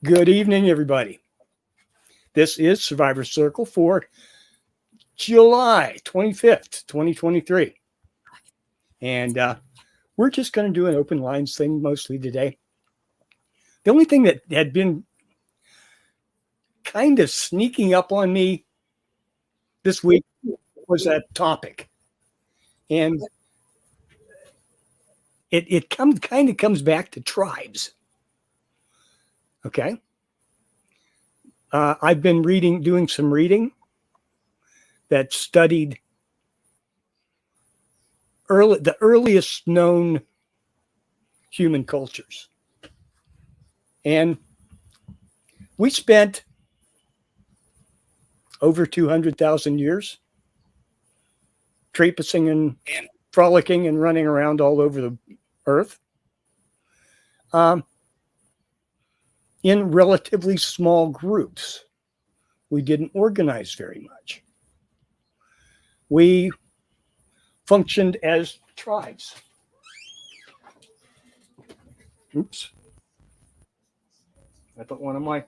Good evening, everybody. This is Survivor Circle for July 25th, 2023. And we're just going to do an open lines thing mostly today. The only thing that had been kind of sneaking up on me this week was that topic. And it kind of comes back to tribes. Okay. I've been doing some reading that studied the earliest known human cultures. And we spent over 200,000 years traipsing and frolicking and running around all over the earth in relatively small groups. We didn't organize very much. We functioned as tribes. Oops. I thought one of my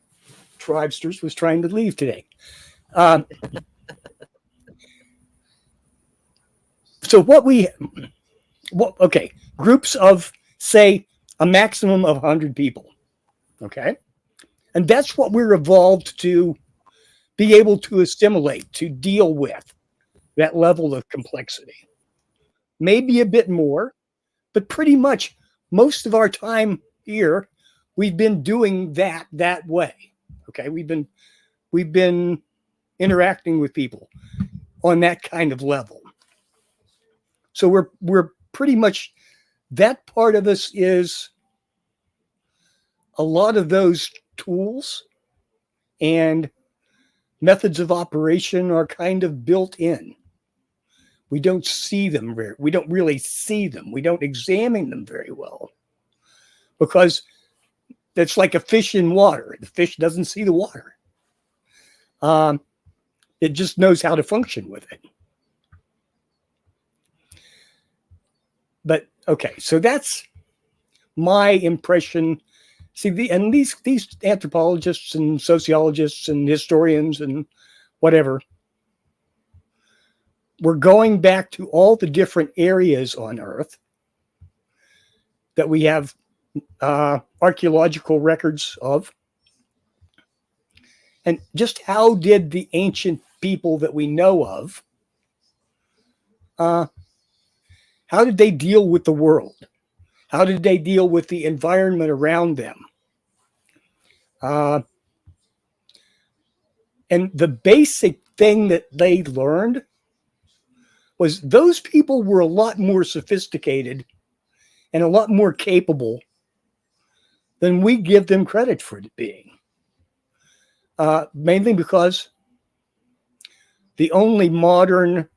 tribesters was trying to leave today. Groups of, say, a maximum of 100 people. Okay. And that's what we're evolved to be able to assimilate, to deal with that level of complexity. Maybe a bit more, but pretty much most of our time here, we've been doing that way. Okay. We've been interacting with people on that kind of level. So we're pretty much, that part of us is a lot of those tools and methods of operation are kind of built in. We don't see them. We don't really see them. We don't examine them very well because it's like a fish in water. The fish doesn't see the water. It just knows how to function with it. But okay, so that's my impression. See, these anthropologists and sociologists and historians and whatever, we're going back to all the different areas on Earth that we have archaeological records of. And just how did the ancient people that we know of, how did they deal with the world? How did they deal with the environment around them? And the basic thing that they learned was those people were a lot more sophisticated and a lot more capable than we give them credit for it being. Mainly because the only modern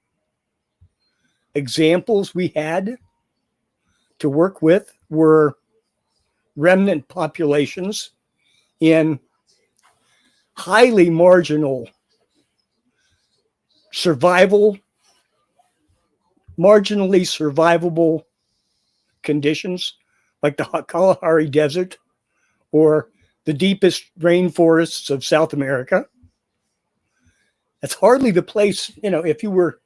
examples we had to work with were remnant populations in highly marginally survivable conditions, like the Kalahari Desert or the deepest rainforests of South America. That's hardly the place, if you were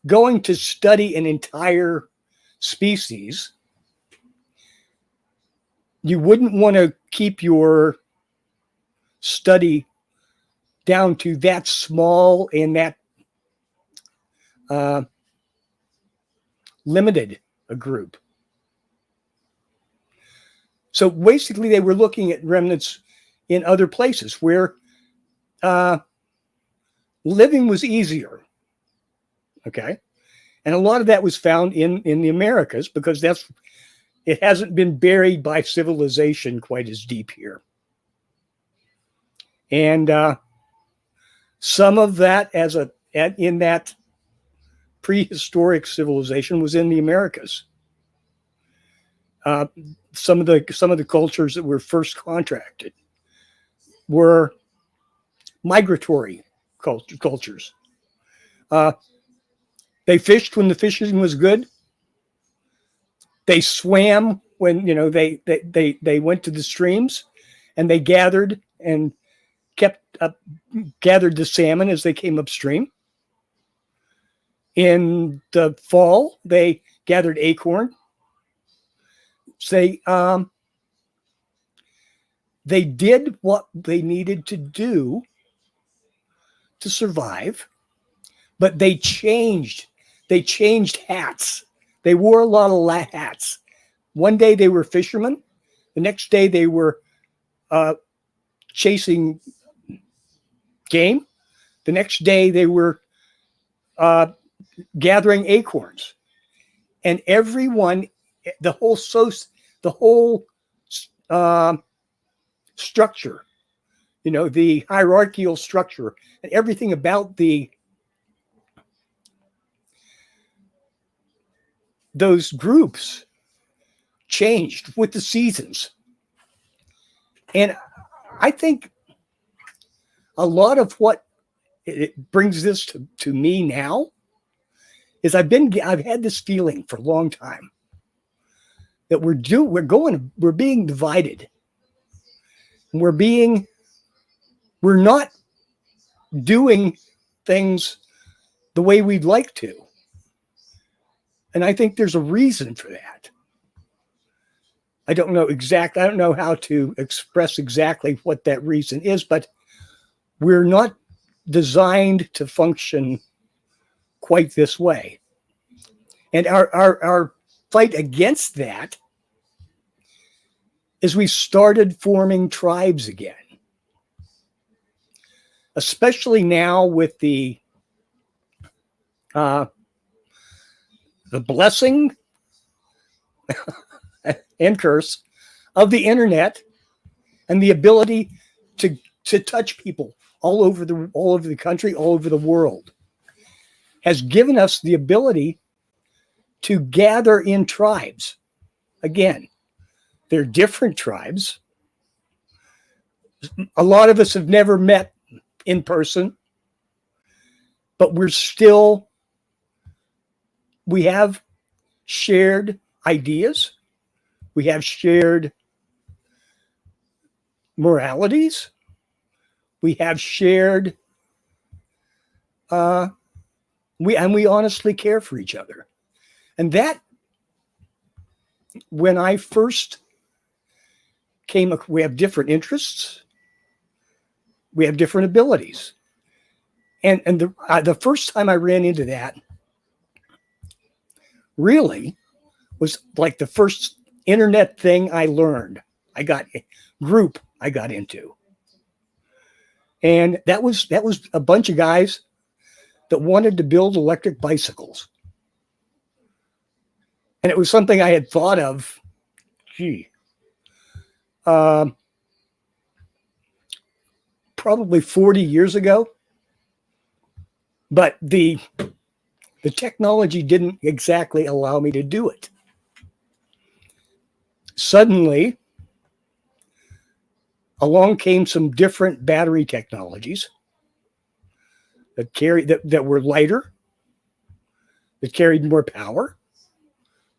going to study an entire species, you wouldn't want to keep your study down to that small and that limited a group. So basically they were looking at remnants in other places where living was easier. Okay. And a lot of that was found in the Americas because it hasn't been buried by civilization quite as deep here. And some of that in that prehistoric civilization was in the Americas. Some of the cultures that were first contracted were migratory cultures. They fished when the fishing was good. They swam when they went to the streams, and they gathered and gathered the salmon as they came upstream. In the fall, they gathered acorn. They did what they needed to do to survive, but they changed. They changed hats. They wore a lot of hats. One day they were fishermen. The next day they were chasing game. The next day they were gathering acorns. And everyone, the whole structure, the hierarchical structure, and everything about those groups changed with the seasons. And I think a lot of what it brings this to me now is I've had this feeling for a long time that we're being divided. We're not doing things the way we'd like to. And I think there's a reason for that. I don't know how to express exactly what that reason is, but we're not designed to function quite this way. And our fight against that is we started forming tribes again. Especially now with the blessing and curse of the internet and the ability to touch people all over the country, all over the world, has given us the ability to gather in tribes. Again, they're different tribes. A lot of us have never met in person, but we have shared ideas. We have shared moralities. We have shared, we honestly care for each other. And that, when I first we have different interests. We have different abilities. And the first time I ran into that really was like the first internet thing I learned. I got into. And that was a bunch of guys that wanted to build electric bicycles. And it was something I had thought of, probably 40 years ago. But the technology didn't exactly allow me to do it. Suddenly, along came some different battery technologies that were lighter, that carried more power,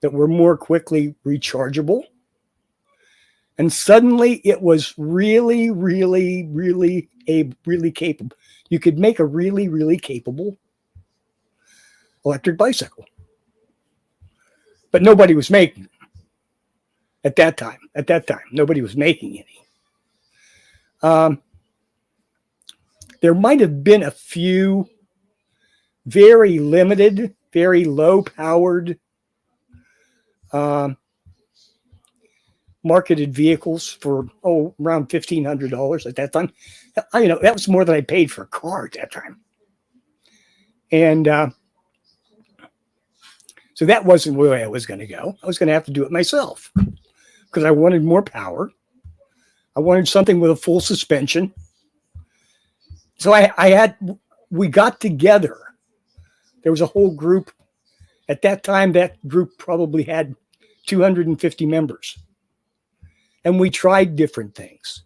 that were more quickly rechargeable. And suddenly it was really, really, really capable. You could make a really, really capable electric bicycle. But nobody was making them at that time. Nobody was making any. There might have been a few very limited, very low-powered marketed vehicles for around $1,500 at that time. That was more than I paid for a car at that time. And so that wasn't the way I was going to go. I was going to have to do it myself because I wanted more power. I wanted something with a full suspension. So we got together. There was a whole group. At that time, that group probably had 250 members. And we tried different things.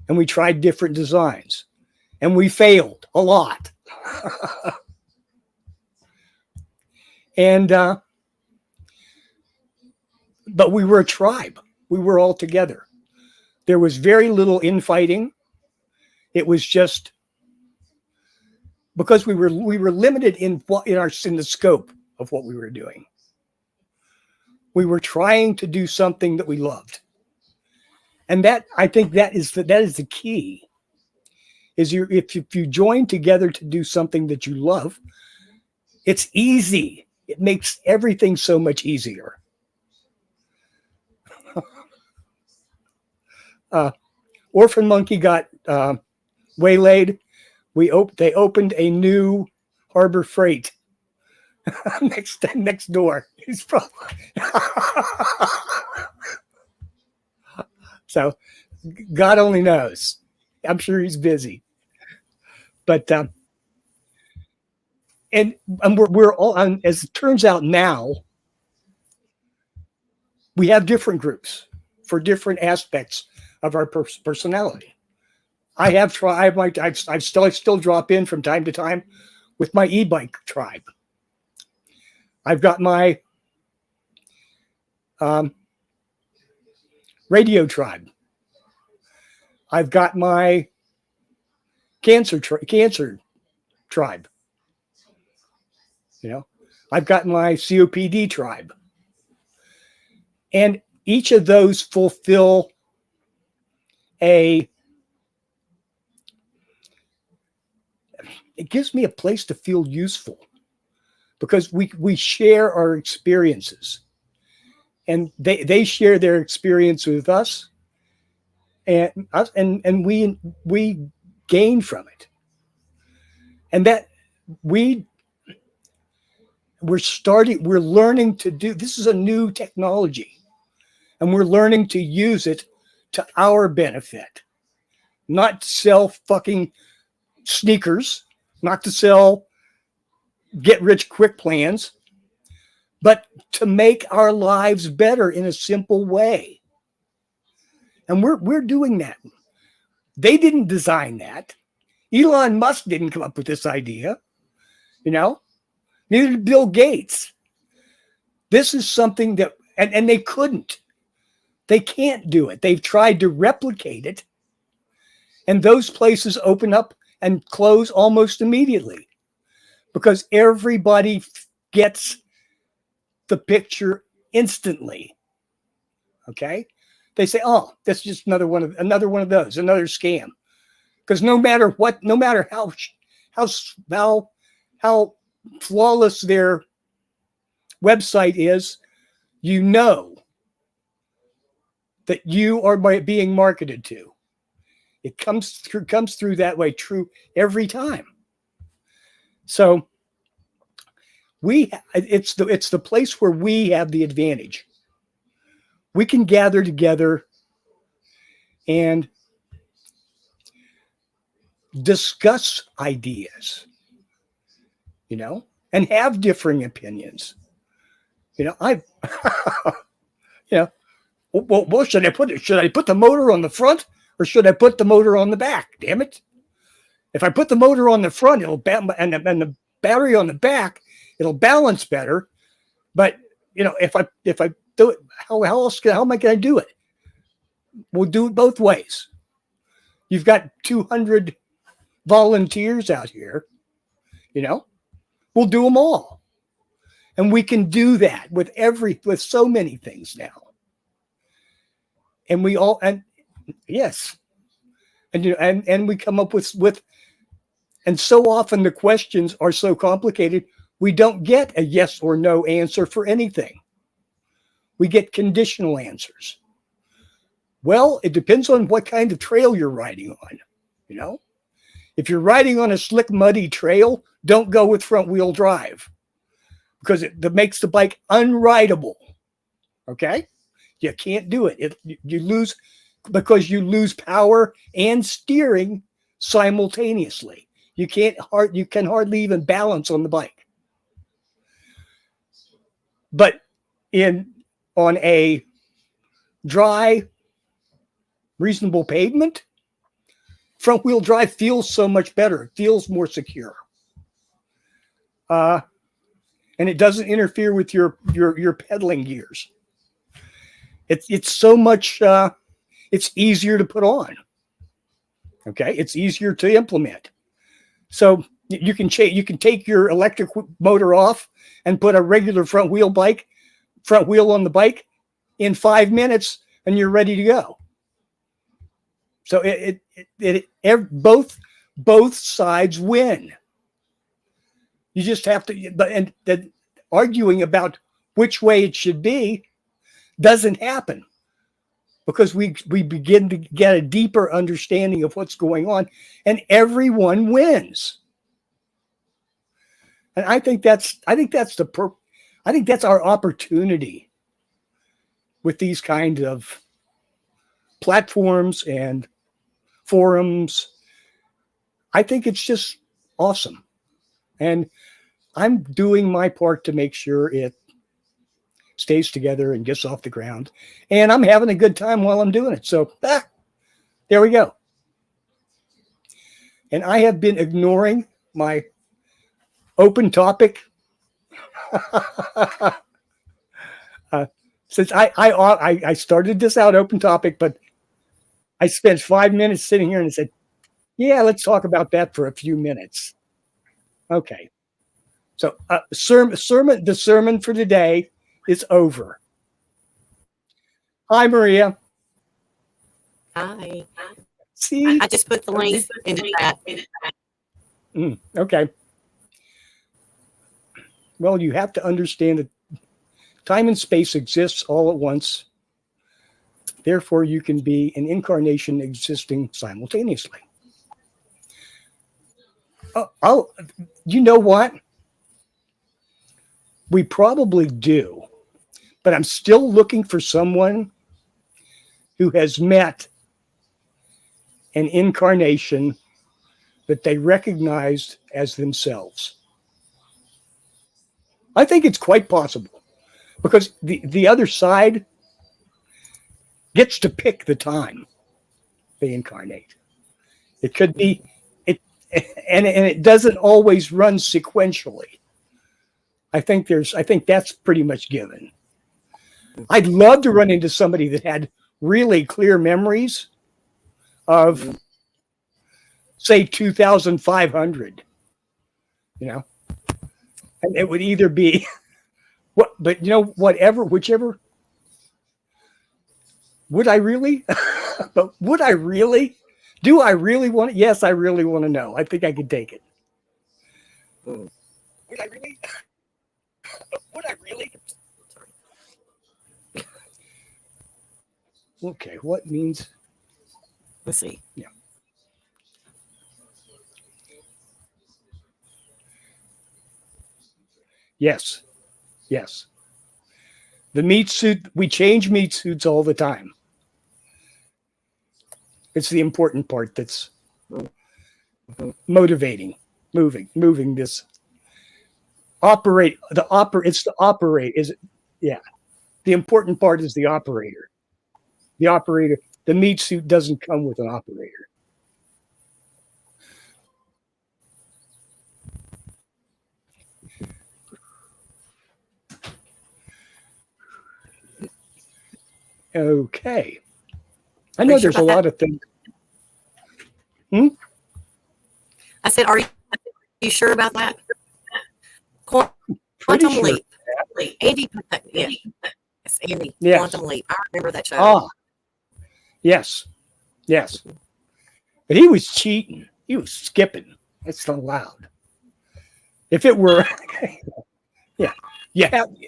And we tried different designs. And we failed a lot. And but we were a tribe. We were all together. There was very little infighting. It was just because we were limited in the scope of what we were doing. We were trying to do something that we loved, and I think that is the key. Is if you join together to do something that you love, it's easy. It makes everything so much easier. Orphan Monkey got waylaid. They opened a new Harbor Freight next door. He's probably so God only knows. I'm sure he's busy, but and we're all, as it turns out now, we have different groups for different aspects of our personality. I still drop in from time to time with my e-bike tribe. I've got my radio tribe. I've got my cancer tribe. I've got my COPD tribe. And each of those fulfill it gives me a place to feel useful, because we share our experiences, and they share their experience with us, and we gain from it, and that we're learning to do. This is a new technology, and we're learning to use it to our benefit, not to sell fucking sneakers, not to sell get rich quick plans, but to make our lives better in a simple way. And we're doing that. They didn't design that. Elon Musk didn't come up with this idea. Neither did Bill Gates. This is something that, and they couldn't. They can't do it. They've tried to replicate it, and those places open up and close almost immediately, because everybody gets the picture instantly. Okay, they say, "Oh, that's just another one of those, another scam." Because no matter how flawless their website is, that you are being marketed to. It comes through that way, true every time. So it's the place where we have the advantage. We can gather together and discuss ideas, and have differing opinions. Well, should I put the motor on the front, or should I put the motor on the back? Damn it! If I put the motor on the front, and the battery on the back, it'll balance better. But if I do it, how am I going to do it? We'll do it both ways. You've got 200 volunteers out here. We'll do them all, and we can do that with so many things now. And we all, and yes, and we come up with, and so often the questions are so complicated, we don't get a yes or no answer for anything. We get conditional answers. Well, it depends on what kind of trail you're riding on. If you're riding on a slick, muddy trail, don't go with front wheel drive, because that makes the bike unrideable. Okay? You can't do it. You lose, because you lose power and steering simultaneously. You can hardly even balance on the bike. But on a dry, reasonable pavement, front wheel drive feels so much better. It feels more secure. And it doesn't interfere with your pedaling gears. It's so much it's easier to put on. Okay, it's easier to implement. So you can take your electric motor off and put a regular front wheel on the bike in 5 minutes, and you're ready to go. So both sides win. You just have to, and the arguing about which way it should be doesn't happen, because we begin to get a deeper understanding of what's going on, and everyone wins. And I think that's our opportunity with these kinds of platforms and forums. I think it's just awesome. And I'm doing my part to make sure it stays together and gets off the ground. And I'm having a good time while I'm doing it. So there we go. And I have been ignoring my open topic since I started this out open topic, but I spent 5 minutes sitting here and said, yeah, let's talk about that for a few minutes. Okay. So the sermon for today is over. Hi, Maria. Hi. See? I just put the link in the chat. Okay. Well, you have to understand that time and space exists all at once. Therefore, you can be an incarnation existing simultaneously. Oh, you know what? We probably do, but I'm still looking for someone who has met an incarnation that they recognized as themselves. I think it's quite possible, because the other side gets to pick the time they incarnate. It could be and it doesn't always run sequentially. I think that's pretty much given. I'd love to run into somebody that had really clear memories of, say, 2,500, and it would either be whichever. Would I really? But would I really? Do I really want it? Yes, I really want to know. I think I could take it. Would I really? Would I really? Okay, what means? Let's see. Yeah. Yes. The meat suit, we change meat suits all the time. It's the important part that's motivating, moving this. It's the operate. Is it? Yeah. The important part is the operator. The operator. The meat suit doesn't come with an operator. Okay. I know there's a lot of things. I said, are you sure about that? Quantum Leap. Andy. Yeah. Yes, Andy. Yes. Quantum Leap. I remember that show. Yes. But he was cheating. He was skipping. That's not allowed. If it were, yeah,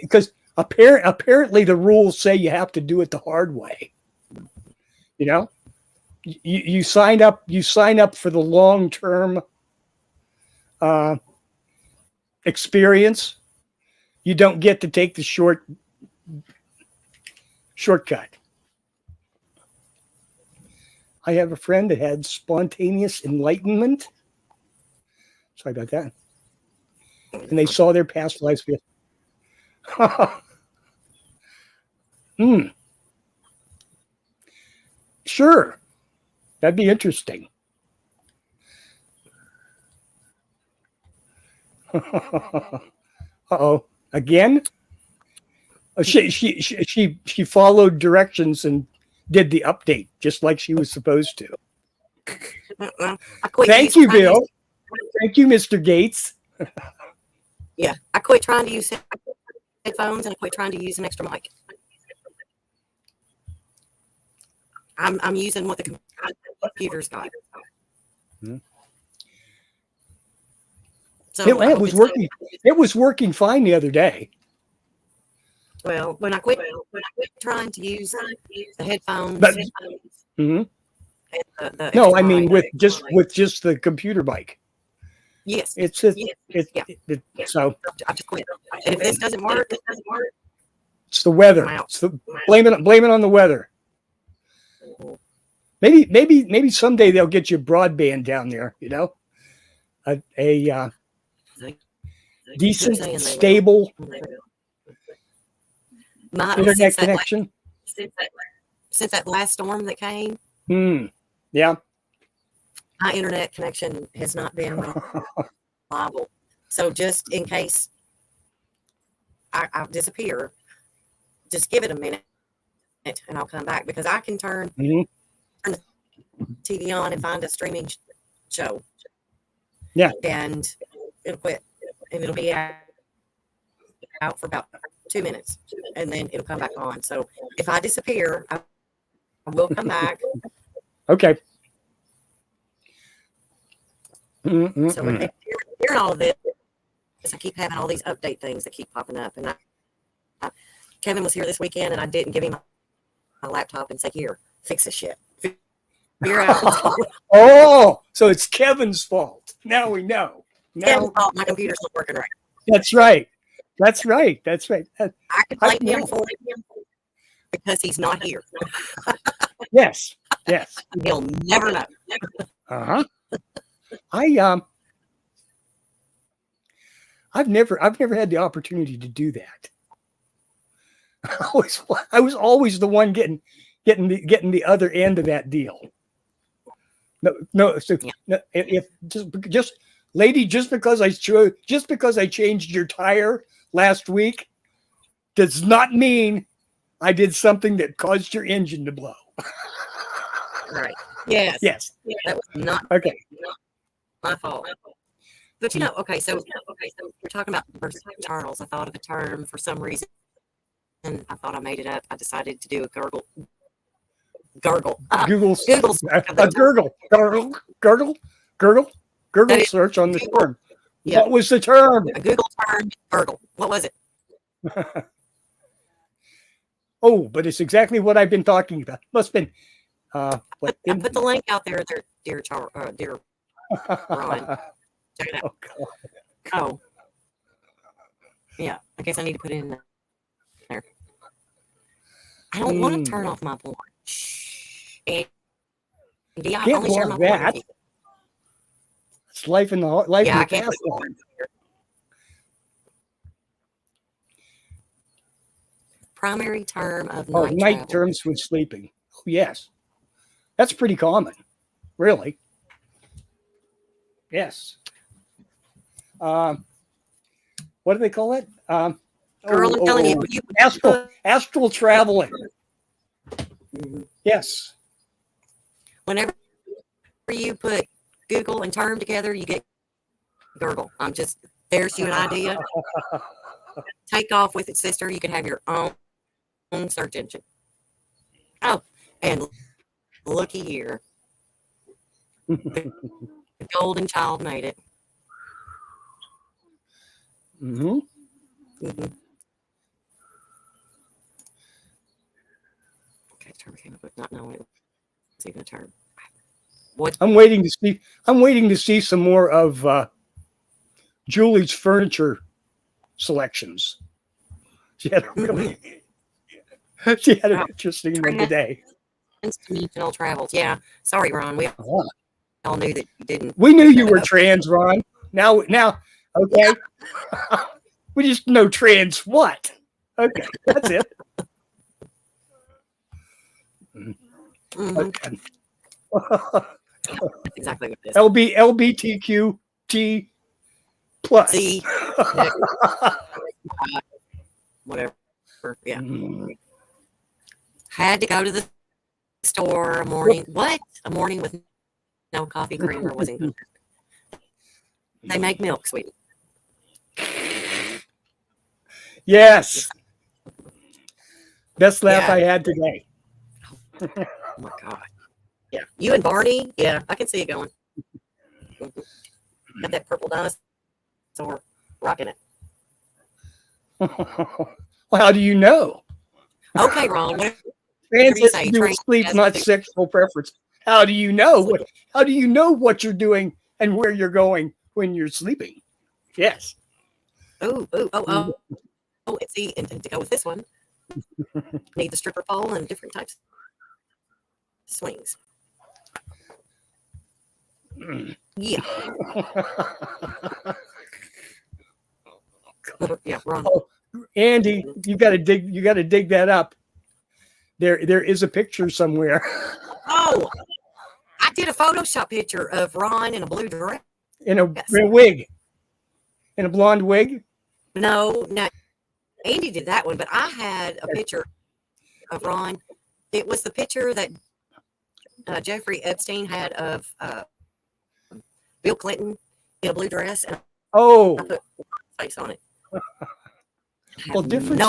because apparently the rules say you have to do it the hard way. You sign up for the long-term experience. You don't get to take the shortcut. I have a friend that had spontaneous enlightenment. Sorry about that. And they saw their past lives. Sure. That'd be interesting. Uh-oh. Again? She followed directions and did the update just like she was supposed to. I quit Thank you, Bill. Thank you, Mr. Gates. Yeah, I quit trying to use headphones and I quit trying to use an extra mic. I'm using what the computer's got. Hmm. So It was working. It was working fine the other day. Well, when I quit trying to use the headphones, But, and the no, extra I mean mic, with just the computer mic. yes, It's so I just quit. And if this doesn't work, it's the weather. I'm out. It's blame it on the weather. Maybe someday they'll get you broadband down there. You know, a decent, stable internet connection. Since that last storm that came, Yeah. my internet connection has not been reliable. So just in case I disappear, just give it a minute and I'll come back because I can turn the TV on and find a streaming show. Yeah. And it'll quit. And it'll be out for about 2 minutes. And then it'll come back on. So if I disappear, I will come back. Okay. So when hearing all of this, I keep having all these update things that keep popping up. And Kevin was here this weekend, and I didn't give him my laptop and say, "Here, fix this shit. Figure out." Oh, so it's Kevin's fault. Now we know. Kevin's fault. My computer's not working right. That's right. That's right. I can blame him for it because he's not here. Yes. And he'll never know. I've never had the opportunity to do that. I was always the one getting the other end of that deal. No. So if just because I changed your tire last week does not mean I did something that caused your engine to blow. Right. Yes. That was not my fault. But okay, so we're talking about internals. I thought of a term for some reason, and I thought I made it up. I decided to do a gurgle. Google search on the term. Yeah. What was the term? A Google term, gurgle. What was it? Oh, but it's exactly what I've been talking about. Must have been. I put the link out there, dear Ron. Check it out. Oh, yeah. I guess I need to put it in there. I don't want to turn off my porn. And I only share my porn. It's life in the life. Yeah, I can't put porn. Primary term of night travel. Terms with sleeping. Oh, yes, that's pretty common, really. Yes. What do they call it? Girl, I'm telling you, astral traveling. Yes. Whenever you put Google and term together, you get gurgle. There's you an idea. Take off with it, sister. You can have your own search engine. Oh, and looky here. The golden child made it. Okay, term came up with not knowing it was even a term. What? I'm waiting to see some more of Julie's furniture selections. She had an interesting one today. Transdimensional travels. Yeah. Sorry, Ron. We all knew that you didn't. We knew you were trans, Ron. Now, okay. We just know trans what? Okay, that's it. Okay. That's exactly what it is. LBTQT plus. C. Whatever. Yeah. Had to go to the store, a morning. What? A morning with no coffee creamer wasn't good. They make milk, sweetie. Yes. Best laugh Yeah. I had today. Oh my God. Yeah. You and Barney? Yeah, I can see it going. Got that purple dinosaur rocking it. Well, how do you know? Okay, Ron. Whatever Fans you have say. to do with Train sleep, has not to- sexual preference. How do you know? How do you know what you're doing and where you're going when you're sleeping? Yes. Oh. And see, and to go with this one, need the stripper pole and different types of swings. Yeah. Yeah, Ron. Oh, Andy, you got to dig that up. There is a picture somewhere. Oh, I did a Photoshop picture of Ron in a blue dress. in a wig. In a blonde wig? No, Andy did that one, but I had a picture of Ron. It was the picture that Jeffrey Epstein had of Bill Clinton in a blue dress, and Oh. I put Ron's face on it. Well, different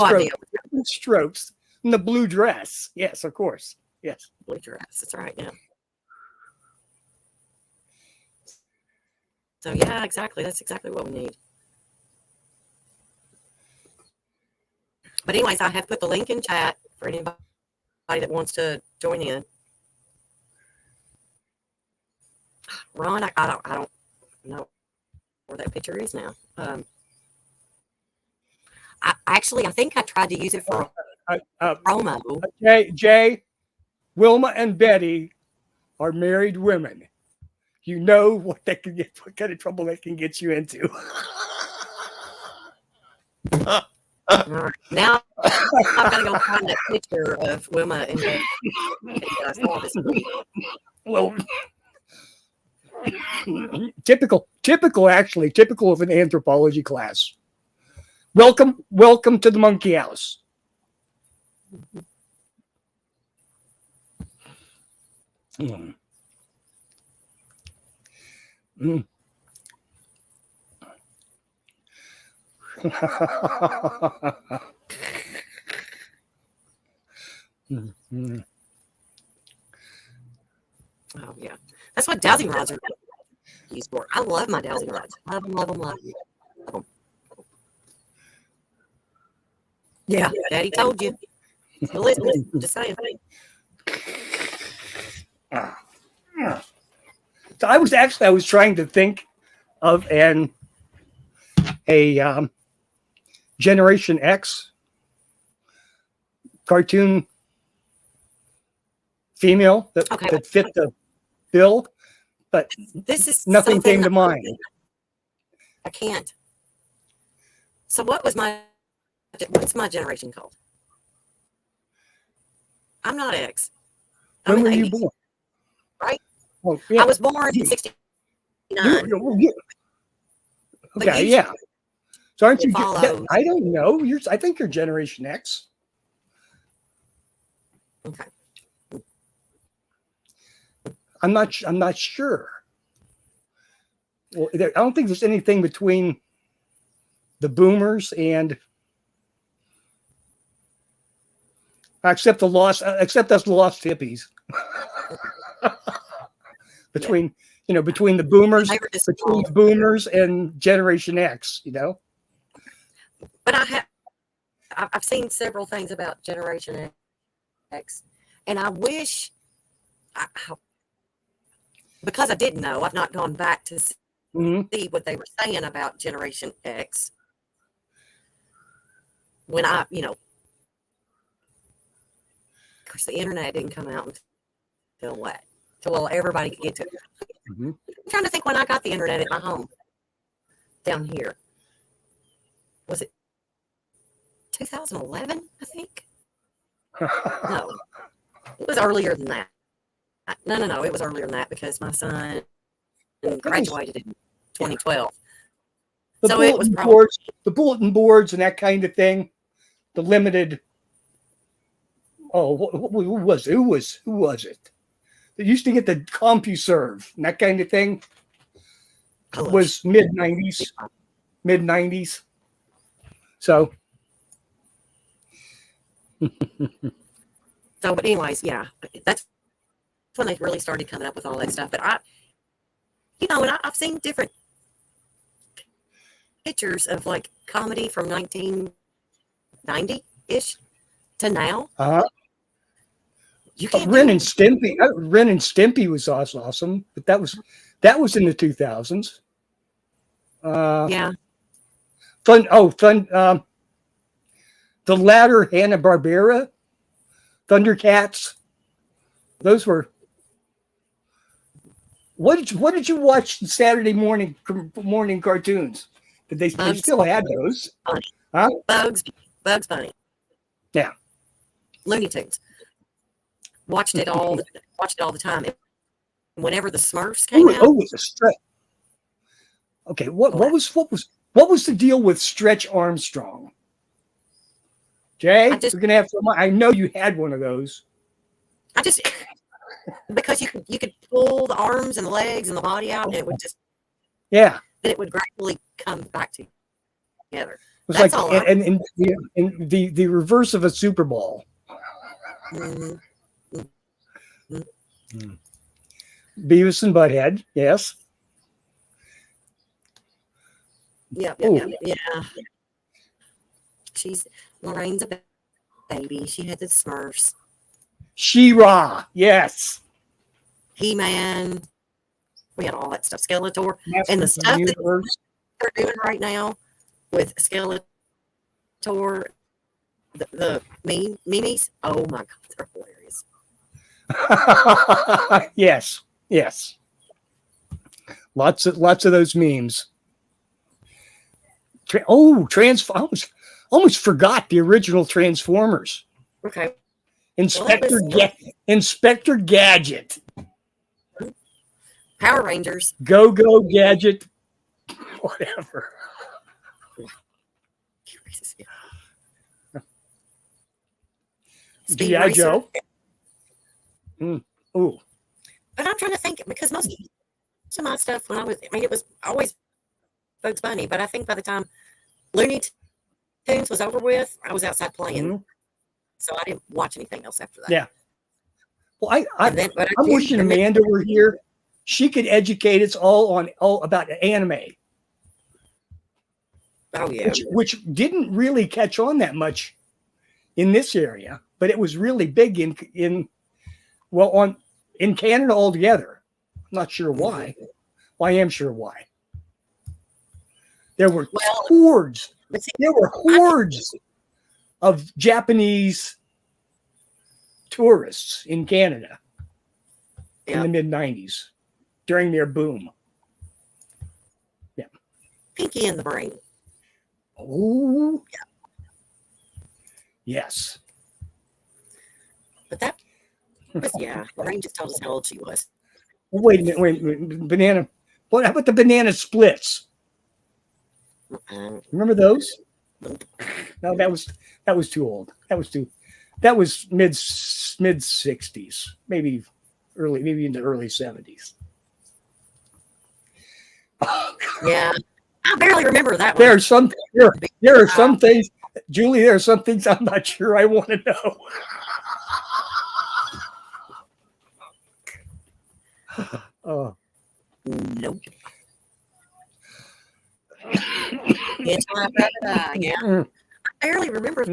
strokes. In the blue dress. Yes, of course. Yes. Blue dress. That's right. Yeah. So yeah, exactly. That's exactly what we need. But anyways, I have put the link in chat for anybody that wants to join in. Ron, I don't know where that picture is now. I think I tried to use it for promo. Jay, Wilma, and Betty are married women. You know what kind of trouble that can get you into. All right. Now I've got to go find that picture of Wilma and Betty that I saw this week. Well, typical of an anthropology class. Welcome to the monkey house. Mm. Mm. Mm. Oh yeah, that's what dowsing rods are used for. I love my dowsing rods. Love them. Yeah, Daddy told you. So listen, just saying. So I was trying to think of a Generation X cartoon female that fit the bill, but this is nothing came to mind. I can't. So what's my generation called? I'm not X. When were you born? Right? Oh, yeah. I was born in 69. Okay, yeah. So aren't you? I don't know. I think you're Generation X. Okay. I'm not sure. Well, I don't think there's anything between the boomers and except us lost hippies. between the boomers and Generation X, But I've seen several things about Generation X, and I wish, because I didn't know, I've not gone back to see what they were saying about Generation X. When of course, the internet didn't come out until what? Till everybody could get to it. I'm trying to think when I got the internet at my home down here. Was it 2011, I think? No. It was earlier than that. No. It was earlier than that because my son graduated in 2012. The bulletin boards and that kind of thing, the limited Oh, who was it? Who was it? They used to get the CompuServe and that kind of thing. I love Was mid '90s, mid '90s. So, So, but anyways, yeah, that's when they really started coming up with all that stuff. But I've seen different pictures of like comedy from 1990 ish to now. You can't Ren do and Stimpy. Ren and Stimpy was awesome, but that was in the 2000s. yeah. Fun. The latter Hanna-Barbera, Thundercats. Those were. What did you watch Saturday morning cartoons? Did they still had those? Bunny. Huh? Bugs Bunny. Yeah. Looney Tunes. Watched it all the time. Whenever the Smurfs came out. Oh, it was a stretch. Okay, what was the deal with Stretch Armstrong? Jay, you're gonna have to. I know you had one of those. Because you could pull the arms and the legs and the body out, and it would just then it would gradually come back together. It was That's like all. And the reverse of a Super Bowl. Mm-hmm. Beavis and Butthead, yes. Yeah. Lorraine's a baby. She had the Smurfs. She-Ra, yes. He-Man. We had all that stuff. Skeletor. And the stuff that they're doing right now with Skeletor, the memes. Oh my God, they're hilarious. Yes. Lots of those memes. I almost forgot the original Transformers. Okay. Inspector Gadget. Power Rangers. Go Gadget. Whatever. G.I. Joe. Ooh. But I'm trying to think, because most of my stuff it was always Bugs Bunny, but I think by the time Looney Tunes was over with, I was outside playing. Mm-hmm. So I didn't watch anything else after that. Yeah. Well, I'm wishing Amanda were here. She could educate us all about anime. Oh yeah. Which didn't really catch on that much in this area, but it was really big in Canada altogether. I'm not sure why. Well, I am sure why. There were hordes. There were hordes of Japanese tourists in Canada in the mid-90s during their boom. Yeah. Pinky in the Brain. Oh. Yeah. Yes. But that was, Lorraine just told us how old she was. Wait a minute. Banana. What? How about the banana splits? Remember those? No, that was too old. That was mid 60s, maybe into early 70s. Yeah, I barely remember that one. There are some things, Julie. There are some things I'm not sure I want to know. Nope. It's my brother. Yeah. I barely remember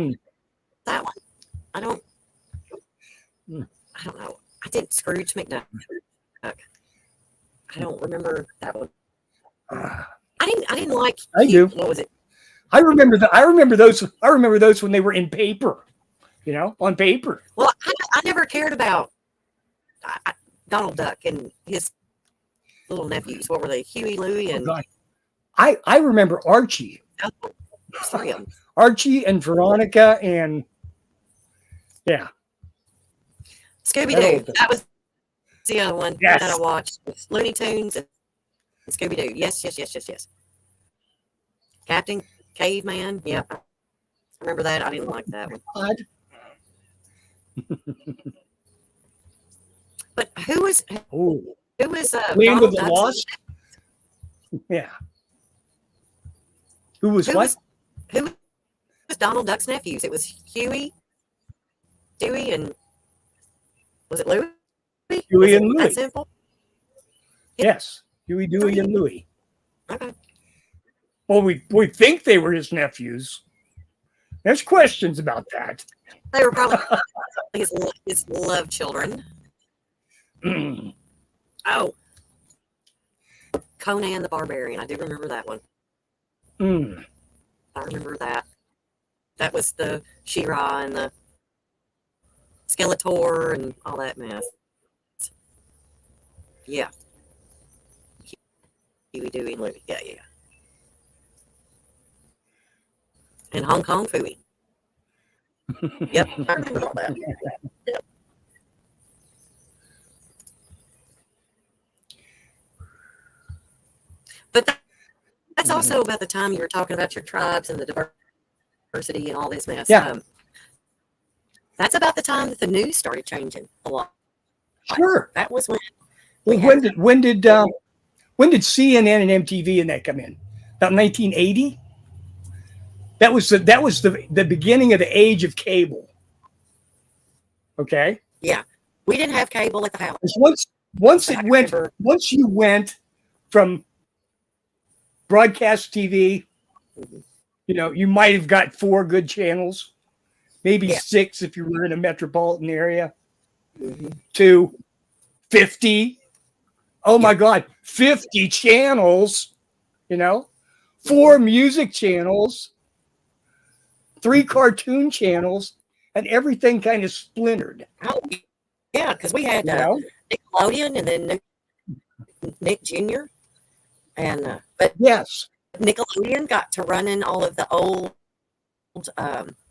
that one. I don't know. I did Scrooge McDuck. I don't remember that one. I didn't like. I do. What was it? I remember those. I remember those when they were in paper. On paper. Well, I never cared about Donald Duck and his little nephews. What were they? Huey, Louie, and I remember Archie. Three of them. Archie and Veronica and Scooby-Doo. That was the other one that I watched. Looney Tunes and Scooby-Doo. Yes. Captain Caveman. Yep. I remember that. I didn't like that one. But who was Oh, Land of Land of Donald the Duck's? Lost. Yeah. Who was Who what? who was Donald Duck's nephews? It was Huey, Dewey, and was it Louie? Was Huey it and that Louie. simple? Yes, Huey, Dewey, and Louie. Okay. Well, we think they were his nephews. There's questions about that. They were probably his love children. Mm. Oh, Conan the Barbarian. I do remember that one. Mm. I remember that. That was the She-Ra and the Skeletor and all that mess. Yeah. Huey, Dewey, and Louie. Yeah, yeah. And Hong Kong Phooey. Yep, I remember all that. Yep. But that's also about the time you were talking about your tribes and the diversity and all this mess. Yeah. That's about the time that the news started changing a lot. Sure. That was when. Well, when did CNN and MTV and that come in? About 1980. That was the beginning of the age of cable. Okay. Yeah, we didn't have cable at the house. Once you went from broadcast TV, you might have got 4 good channels, maybe 6 if you were in a metropolitan area, to 50. Oh my God, 50 channels, 4 music channels, 3 cartoon channels, and everything kind of splintered. Oh, yeah, because we had Nickelodeon and then Nick Jr. And but yes, Nickelodeon got to run in all of the old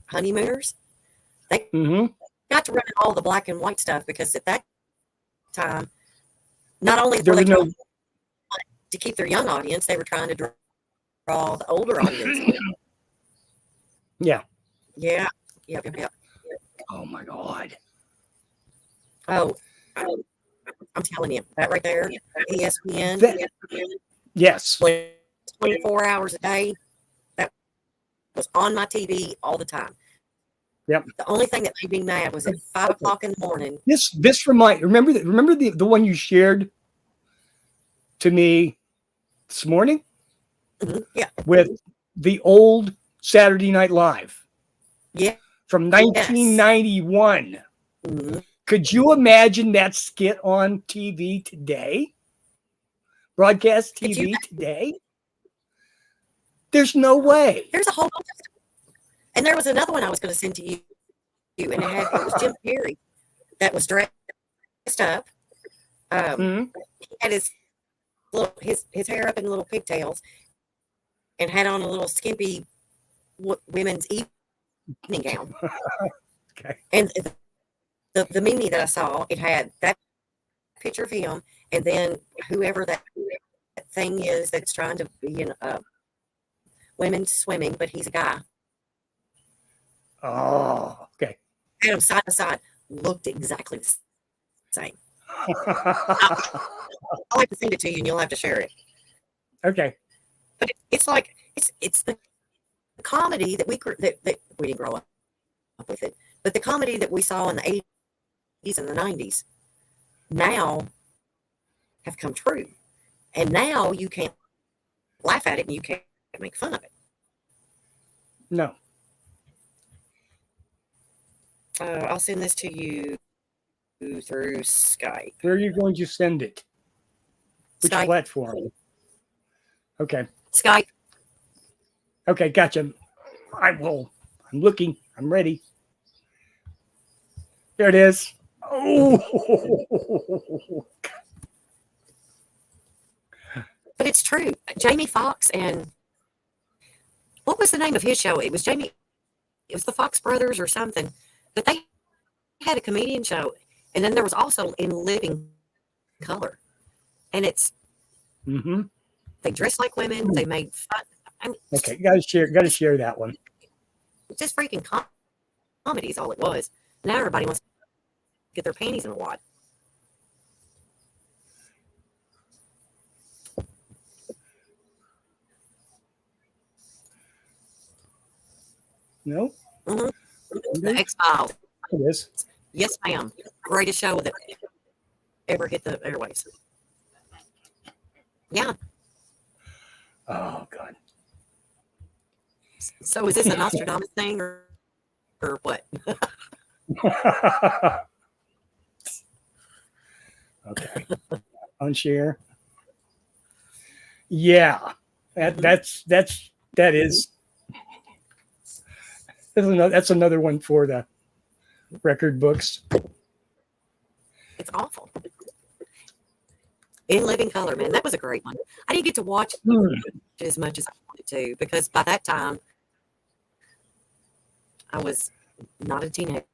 honeymooners. They got to run in all the black and white stuff because at that time, not only were they trying to keep their young audience, they were trying to draw the older audience. Yeah. Yeah. Oh my God. Oh, I'm telling you, that right there, ESPN. Yes. 24 hours a day. That was on my TV all the time. Yep. The only thing that made me mad was at 5 o'clock in the morning. Remember the one you shared to me this morning? Yeah. With the old Saturday Night Live. Yeah. From 1991. Could you imagine that skit on TV today? Broadcast TV today? There's no way. There's a whole bunch of stuff. And there was another one I was going to send to you, and it was Jim Carrey that was dressed up. He had his hair up in little pigtails and had on a little skimpy women's evening gown. Okay. And the meme that I saw, it had that picture of him, and then whoever that thing is that's trying to be in women's swimming, but he's a guy. Oh, okay. Had them side by side, looked exactly the same. I'll have to send it to you, and you'll have to share it. Okay. But it's like it's the comedy that we didn't grow up with it, but the comedy that we saw in the 80s and the 90s now have come true, and now you can't laugh at it and you can't make fun of it. No. I'll send this to you through Skype. Where are you going to send it? Which Skype. platform? Okay. Skype. Okay, gotcha. I'm looking. I'm ready. There it is. Oh. But it's true. Jamie Foxx and what was the name of his show? It was the Fox Brothers or something. But they had a comedian show, and then there was also In Living Color, and it's they dressed like women. They made fun. Okay, gotta share that one. It's just freaking comedy is all it was. Now everybody wants get their panties in a wad. No, The okay. X-Files. It is. Yes, ma'am. Greatest show that ever hit the airwaves. Yeah. Oh God. So is this a Nostradamus thing or what? Okay. Unshare. Yeah. That is that's another one for the record books. It's awful. In Living Color, man, that was a great one. I didn't get to watch it as much as I wanted to because by that time I was not a teenager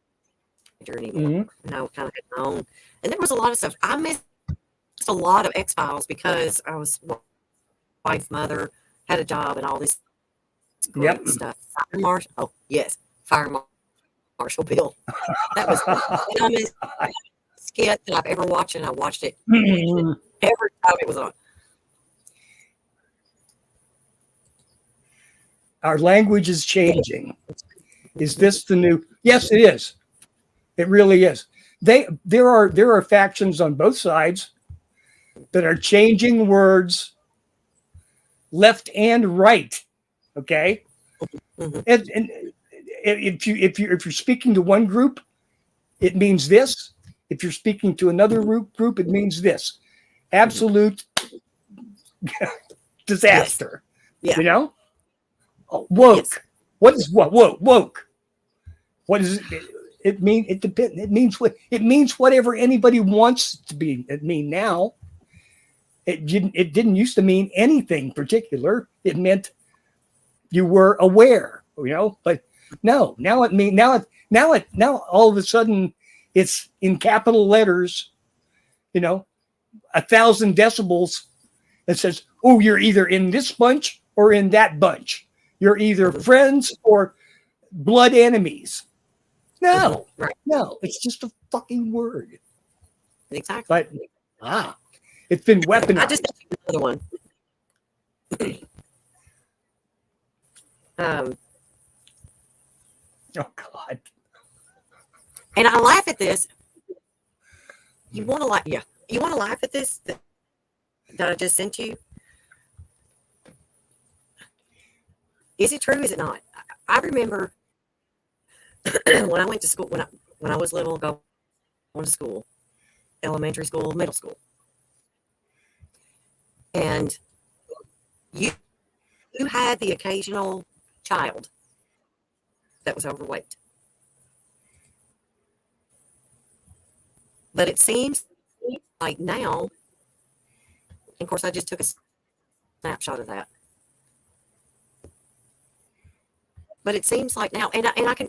anymore. And I kind of had my own. And there was a lot of stuff. I missed a lot of X-Files because I was wife, mother, had a job, and all this great stuff. Fire Marshal. Oh, yes. Fire Marshal Bill. That was the dumbest skit that I've ever watched, and I watched it every time it was on. Our language is changing. Is this the new? Yes, it is. It really is. There are factions on both sides that are changing words left and right. Okay, and if you're speaking to one group, it means this. If you're speaking to another group, it means this. Absolute disaster. Yes. Yeah. You know, woke. Yes. What is what woke? What is it? It depends. It means whatever anybody wants it to be. It mean now. It didn't used to mean anything particular. It meant you were aware, But no, now it mean now all of a sudden it's in capital letters, 1,000 decibels. That says, oh, you're either in this bunch or in that bunch. You're either friends or blood enemies. No, no, it's just a fucking word. Exactly. But it's been weaponized. I just another one. Oh God. And I laugh at this. You want to laugh? Yeah. You want to laugh at this that I just sent you? Is it true? Is it not? I remember when I went to school, when I was little, going to school, elementary school, middle school, and you had the occasional child that was overweight. But it seems like now, of course, I just took a snapshot of that. But it seems like now, and I can,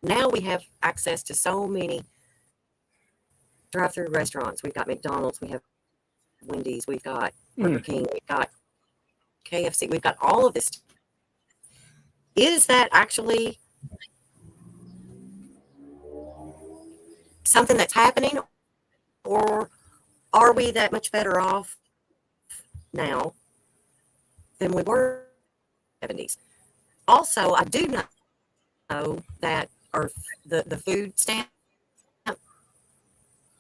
now we have access to so many drive-through restaurants. We've got McDonald's, we have Wendy's, we've got Burger King, we've got KFC, we've got all of this. Is that actually something that's happening, or are we that much better off now than we were in the 70s? Also, I do know that the food stamp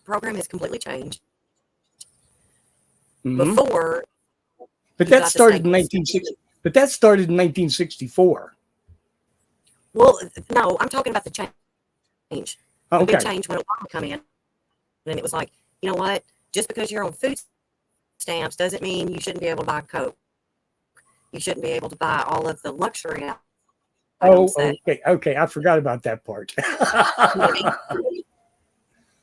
program has completely changed. Before, but that started in 1960. But that started in 1964. Well, no, I'm talking about the change. Okay. The big change when Obama come in, and it was like, you know what? Just because you're on food stamps doesn't mean you shouldn't be able to buy Coke. You shouldn't be able to buy all of the luxury items. Okay. I forgot about that part.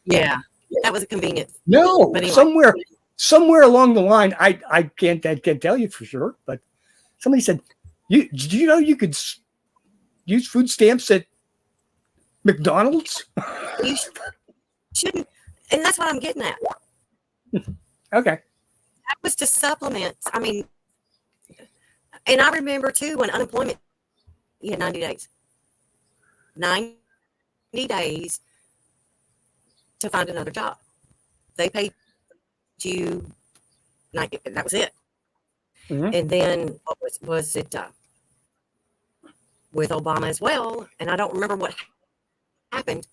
Yeah, that was a convenience. No, but anyway. somewhere along the line, I can't tell you for sure, but somebody said, did you know you could use food stamps at McDonald's? You shouldn't, and that's what I'm getting at. Okay. That was to supplement. I mean, and I remember too when unemployment, you had 90 days. 90 days to find another job. They paid you, that was it. Mhm. And then what was it with Obama as well? And I don't remember what happened,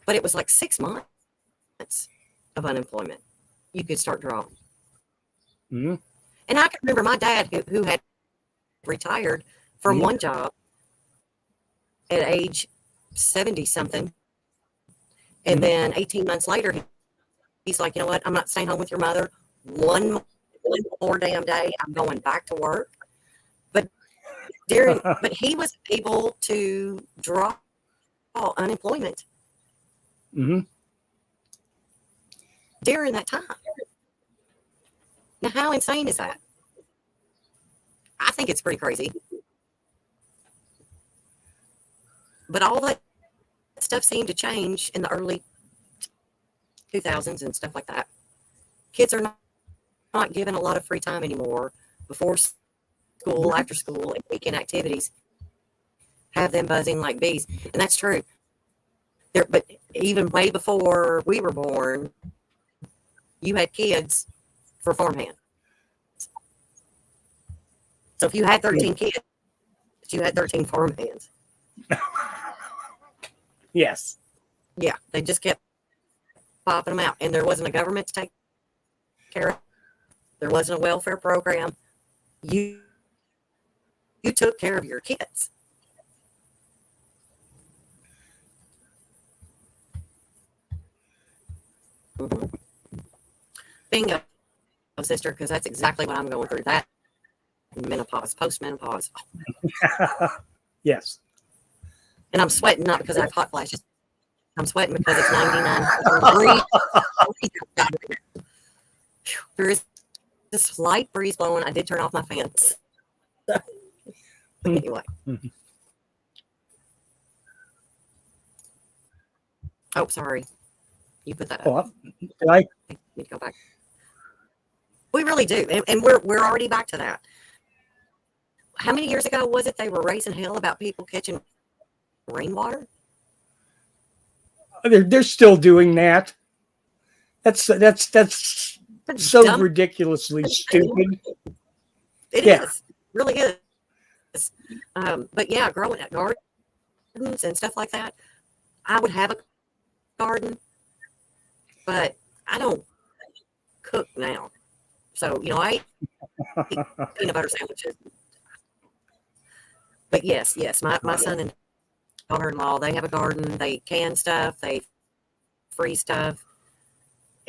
but it was like 6 months of unemployment. You could start drawing. Mhm. And I can remember my dad who had retired from one job at age 70 something. And then 18 months later, he's like, you know what? I'm not staying home with your mother one more damn day. I'm going back to work. But he was able to draw unemployment during that time. Now, how insane is that? I think it's pretty crazy. But all that stuff seemed to change in the early 2000s and stuff like that. Kids are not given a lot of free time anymore before school, after school, and weekend activities. Have them buzzing like bees. And that's true. But even way before we were born, you had kids for farmhand. So if you had 13 kids, you had 13 farmhands. Yes. Yeah, they just kept popping them out. And there wasn't a government to take care of. There wasn't a welfare program. You took care of your kids. Mm-hmm. Bingo, sister, because that's exactly what I'm going through. That menopause, post-menopause. Yes. And I'm sweating not because I have hot flashes. I'm sweating because it's 99 degrees. There is this slight breeze blowing. I did turn off my fans. Anyway. Mm-hmm. Oh, sorry. You put that up. Oh, did I? Need to go back. We really do. And we're already back to that. How many years ago was it they were raising hell about people catching rainwater? They're still doing that. That's so dumb. Ridiculously stupid. It is. Really is. But yeah, growing at gardens and stuff like that. I would have a garden, but I don't cook now. So, I eat peanut butter sandwiches. But yes, my son and daughter-in-law, they have a garden. They can stuff. They freeze stuff.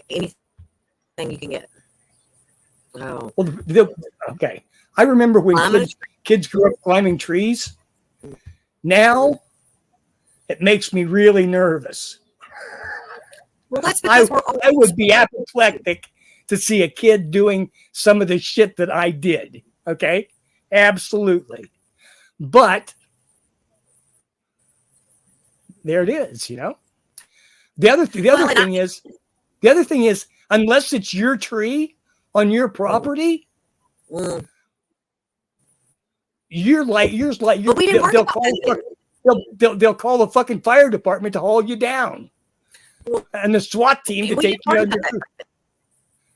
Anything you can get. Oh. Well, okay. I remember when kids grew up climbing trees. Now, it makes me really nervous. Well, that's because I would be apoplectic to see a kid doing some of the shit that I did. Okay? Absolutely. But there it is, The other thing is, unless it's your tree on your property, they'll call the fucking fire department to haul you down, and the SWAT team to take you under.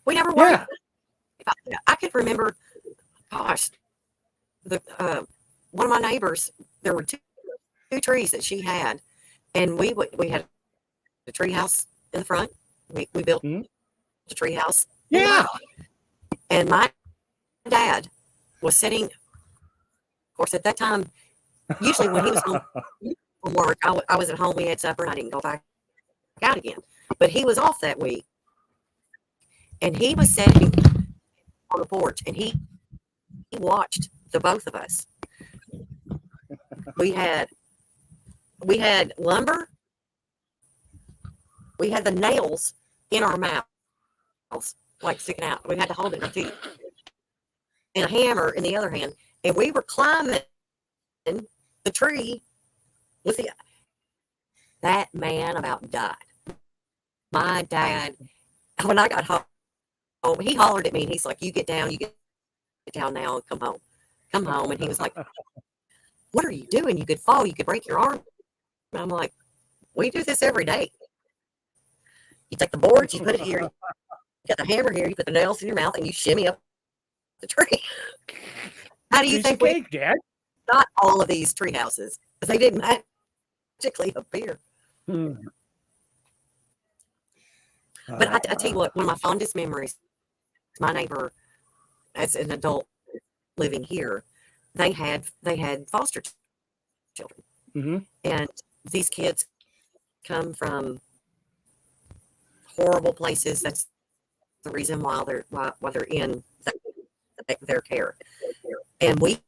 We never worried about that. I could remember, gosh, one of my neighbors. There were two trees that she had, and we had a tree house in the front. We built a tree house. Yeah. And my dad was sitting, of course, at that time, usually when he was home from work, I was at home, we had supper, and I didn't go back out again. But he was off that week. And he was sitting on the porch, and he watched the both of us. We had lumber. We had the nails in our mouths, like sticking out. We had to hold it with teeth. And a hammer in the other hand. And we were climbing the tree with that man about died. My dad, when I got home, he hollered at me, and he's like, you get down now and come home. And he was like, what are you doing? You could fall, you could break your arm. And I'm like, we do this every day. You take the boards, you put it here, you got the hammer here, you put the nails in your mouth, and you shimmy up the tree. How do you Piece think of we cake, Dad. got all of these tree houses? Because they didn't magically appear. Hmm. But I tell you what, one of my fondest memories, my neighbor, as an adult living here, they had foster children, Mhm. and these kids come from horrible places. That's the reason why they're in their care. And we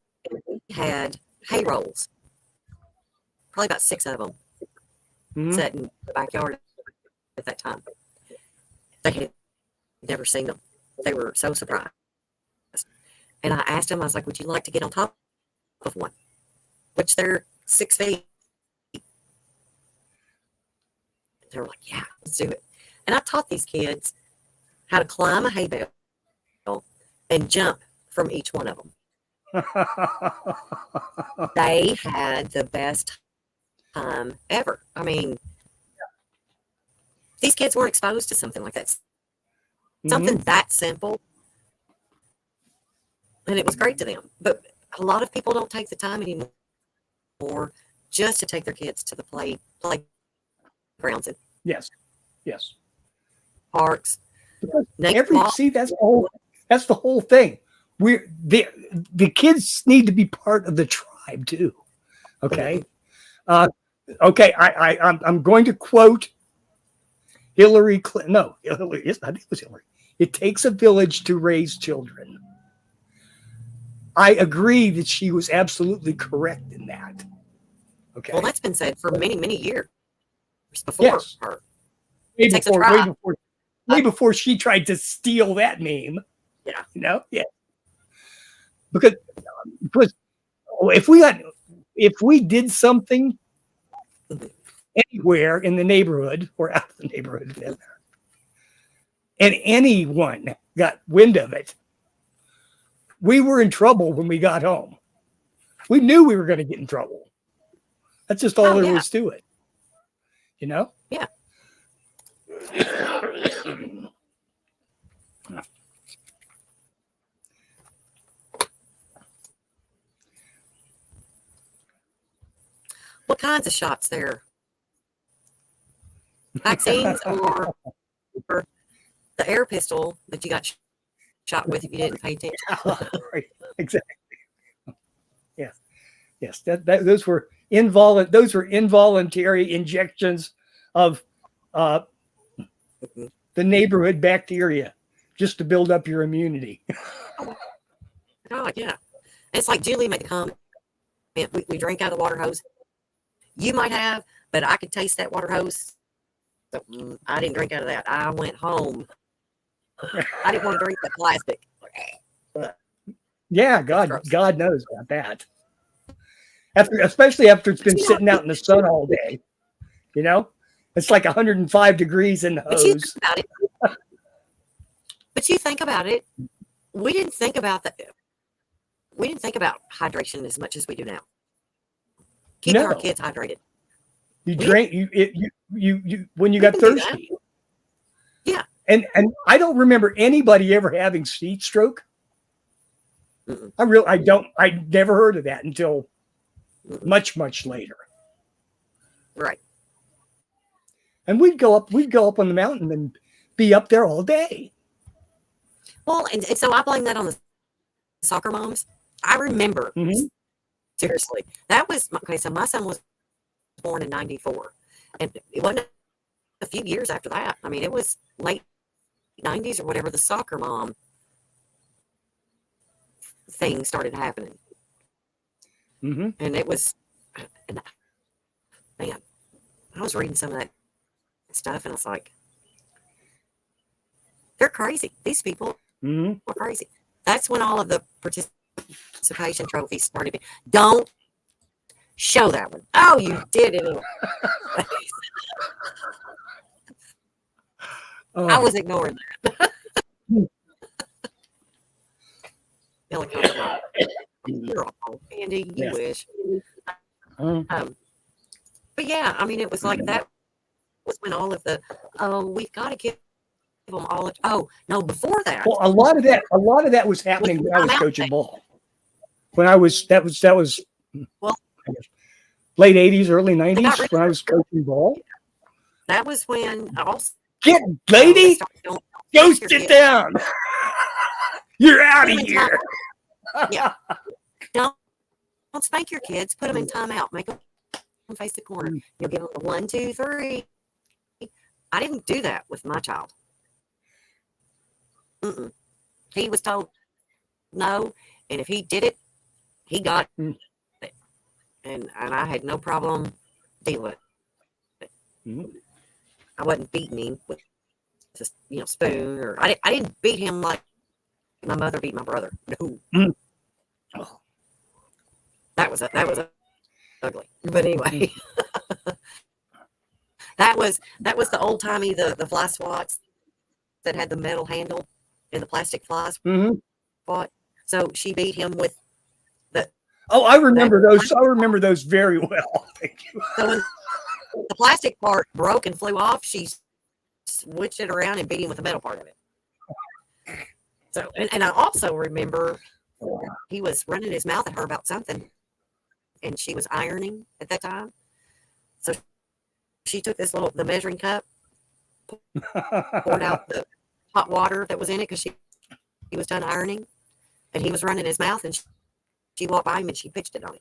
had hay rolls, probably about 6 of them, Mhm. set in the backyard at that time. They had never seen them. They were so surprised. And I asked them, I was like, would you like to get on top of one? Which they're 6 feet. They were like, yeah, let's do it. And I taught these kids how to climb a hay bale and jump from each one of them. They had the best time ever. I mean, these kids weren't exposed to something like that. Something that simple. And it was great to them. But a lot of people don't take the time anymore just to take their kids to the playgrounds and Yes. Yes. parks. See, that's the whole thing. The kids need to be part of the tribe too. Okay. Okay. I'm going to quote Hillary Clinton. No, Hillary. I think it was Hillary. It takes a village to raise children. I agree that she was absolutely correct in that. Okay. Well, that's been said for many, many years before her. Way before she tried to steal that name. Yeah. You know? Yeah. Because if we did something anywhere in the neighborhood or out of the neighborhood, and anyone got wind of it, we were in trouble when we got home. We knew we were going to get in trouble. That's just all there was to it. You know? Yeah. What kinds of shots there? Vaccines or the air pistol that you got shot with if you didn't pay attention? Right. Exactly. Yes. Yes. Those were involuntary injections of the neighborhood bacteria just to build up your immunity. Oh, yeah. It's like Julie made the comment. We drink out of the water hose. You might have, but I could taste that water hose. So, I didn't drink out of that. I went home. I didn't want to drink that plastic. Yeah, God knows about that. Especially after it's been sitting out in the sun all day. You know, it's like 105 degrees in the hose. But you think about it. We didn't think about that. We didn't think about hydration as much as we do now. Keeping our kids hydrated. You drank you when you got thirsty. Yeah. And I don't remember anybody ever having heat stroke. I never heard of that until much later. Right. And we'd go up on the mountain and be up there all day. Well, and so I blame that on the soccer moms. I remember, seriously, that was, okay, so my son was born in 94. And it wasn't a few years after that. I mean, it was late 90s or whatever, the soccer mom thing started happening. And it was, man, I was reading some of that stuff and I was like, they're crazy. These people are crazy. That's when all of the participation trophies started. Don't show that one. Oh, you did it. I was ignoring that. Helicopter. You're awful, Andy. You wish. But yeah, I mean, it was like that was when all of the, oh, we've got to give them all. Oh no, before that, Well, a lot of that was happening when I was coaching ball. When I was that was well, late 80s, early 90s rid when I was coaching ball. that was when also Get they lady, started doing, go sit down. You're out of Put 'em in here. yeah, don't spank your kids. Put them in timeout. Make them face the corner. You'll give them a 1, 2, 3. I didn't do that with my child. Mm-mm. He was told no, and if he did it, he got Mm. it, and I had no problem dealing with it. Mm. I wasn't beating him with just spoon, or I didn't beat him like my mother beat my brother. No, Mm. that was ugly. But anyway, that was the old timey the fly swats that had the metal handle and the plastic flies Mm-hmm. swat. So she beat him with the. Oh, I remember those. I remember those very well. Thank you. So when the plastic part broke and flew off, she switched it around and beat him with the metal part of it. So, and I also remember he was running his mouth at her about something, and she was ironing at that time. So she took the measuring cup, poured out the hot water that was in it because he was done ironing, and he was running his mouth, and she walked by him and she pitched it on him.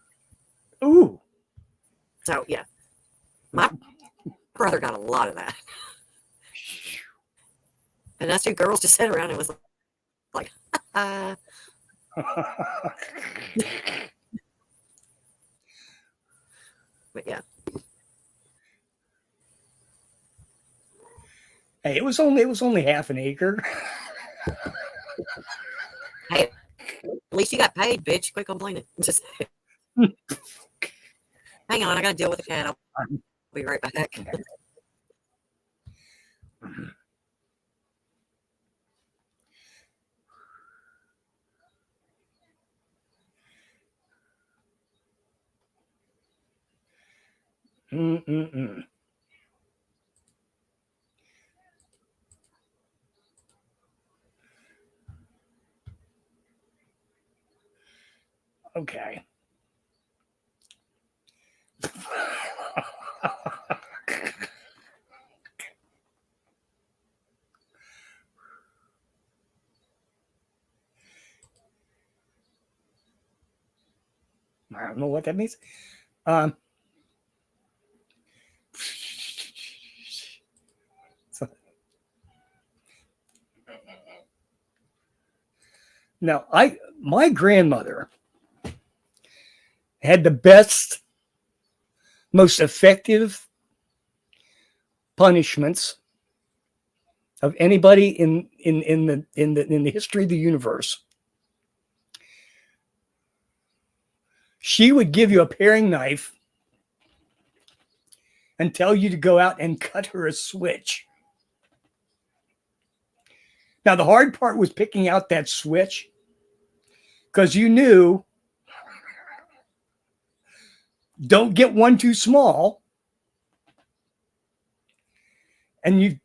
Ooh. So yeah, my brother got a lot of that, and us two girls just sat around and was like, but yeah. Hey, it was only half an acre. Hey, at least you got paid, bitch. Quit complaining. Just hang on, I got to deal with the cat. I'll be right back. Mm-mm-mm. Okay. I don't know what that means. So, now, my grandmother had the best, most effective punishments of anybody in the history of the universe. She would give you a paring knife and tell you to go out and cut her a switch. Now, the hard part was picking out that switch because you knew don't get one too small, and you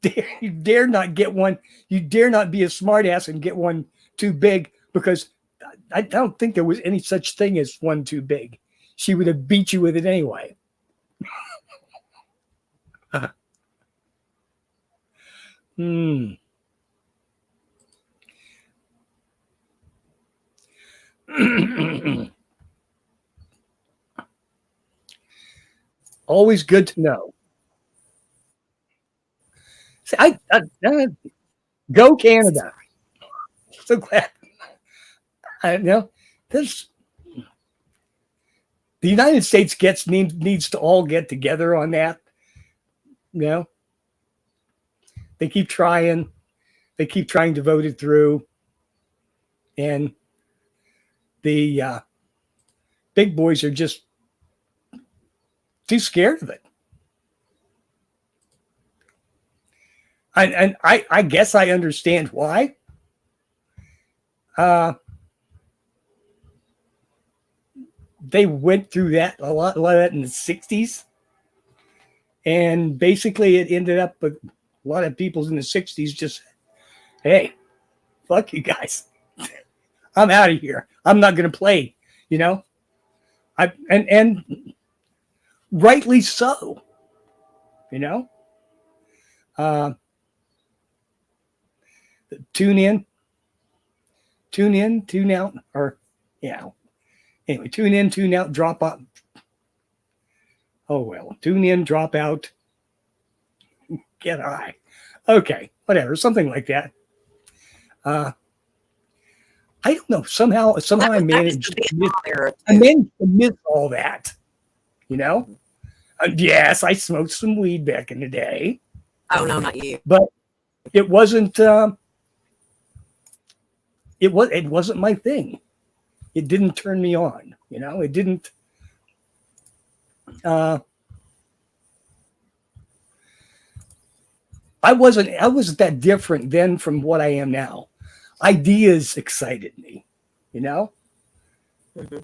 dare not get one. You dare not be a smartass and get one too big, because I don't think there was any such thing as one too big. She would have beat you with it anyway. Always good to know. See, go Canada. So glad. I know this. The United States needs to all get together on that. You know, they keep trying. They keep trying to vote it through, and the big boys are just too scared of it. And I guess I understand why. They went through that a lot of that in the 60s. And basically it ended up with a lot of people in the 60s just, hey, fuck you guys. I'm out of here. I'm not going to play, you know? And rightly so, you know? Tune in, tune out, or yeah. Anyway, tune in, tune out, drop out. Oh well, tune in, drop out, get high. Okay, whatever, something like that. I don't know. Somehow I managed. I managed to miss all that. You know. Yes, I smoked some weed back in the day. Oh no, not you. But it wasn't. It wasn't my thing. It didn't turn me on. You know. It didn't. I wasn't that different then from what I am now. Ideas excited me, you know. Mm-hmm.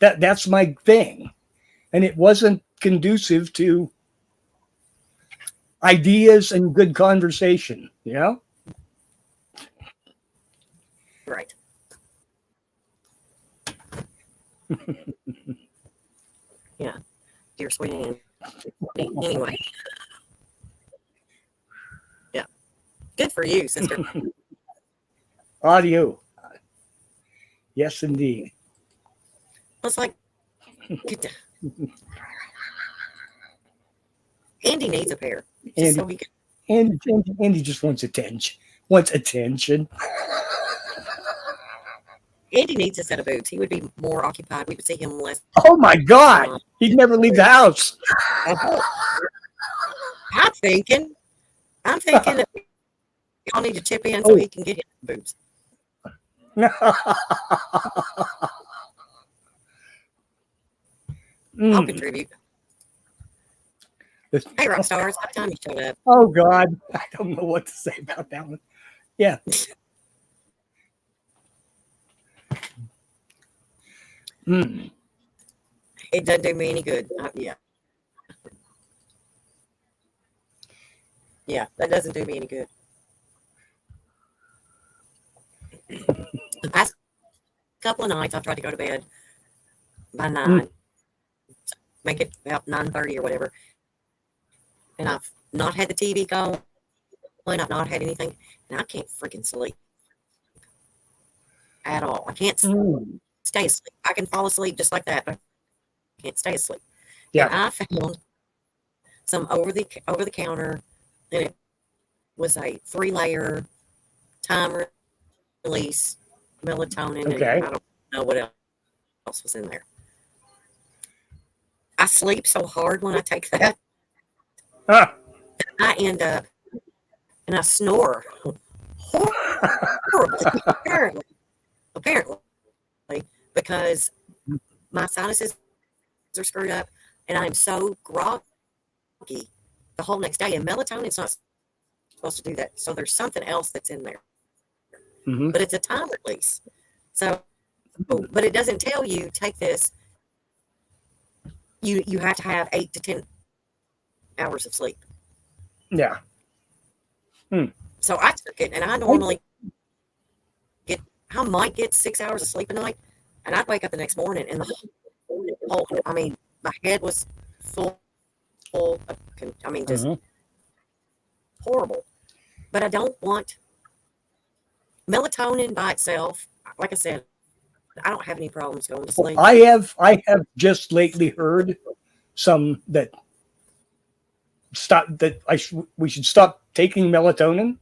That's my thing, and it wasn't conducive to ideas and good conversation, you know. Right. Yeah, dear sweet Annie. Anyway. Yeah. Good for you, sister. Audio. Yes, indeed. It's like Andy needs a pair. Just so he can. Andy just wants attention. Wants attention. Andy needs a set of boots. He would be more occupied. We would see him less. Oh my God! He'd never leave the house. I'm thinking that y'all need to chip in so he can get his boots. I'll contribute. Hey, rock stars! By the time you showed up. Oh God, I don't know what to say about that one. Yeah. It doesn't do me any good. Yeah. Yeah, that doesn't do me any good. The past couple of nights, I've tried to go to bed by 9, make it about 9:30 or whatever, and I've not had the TV going. I've not had anything, and I can't freaking sleep at all. I can't stay asleep. I can fall asleep just like that, but I can't stay asleep. Yeah. And I found some over the counter, and it was a 3-layer time release melatonin, Okay. and I don't know what else was in there. I sleep so hard when I take that. I end up and I snore horribly, apparently, because my sinuses are screwed up and I'm so groggy the whole next day. And melatonin's not supposed to do that. So there's something else that's in there. Mm-hmm. But it's a time release. So, but it doesn't tell you take this. You have to have 8 to 10 hours of sleep. Yeah. So I took it, and I normally might get 6 hours of sleep a night, and I'd wake up the next morning, and my head was full of, just horrible. But I don't want melatonin by itself. Like I said, I don't have any problems going to sleep. I have just lately heard some that we should stop taking melatonin,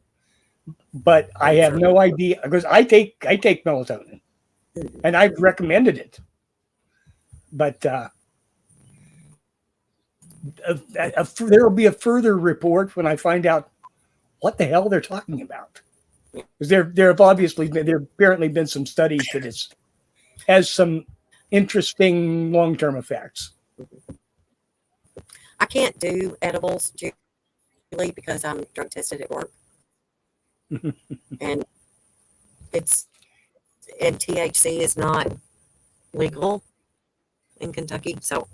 but I have no idea because I take melatonin and I've recommended it, but there will be a further report when I find out what the hell they're talking about, because there have apparently been some studies that it has some interesting long-term effects. I can't do edibles, Julie, because I'm drug tested at work. and THC is not legal in Kentucky, so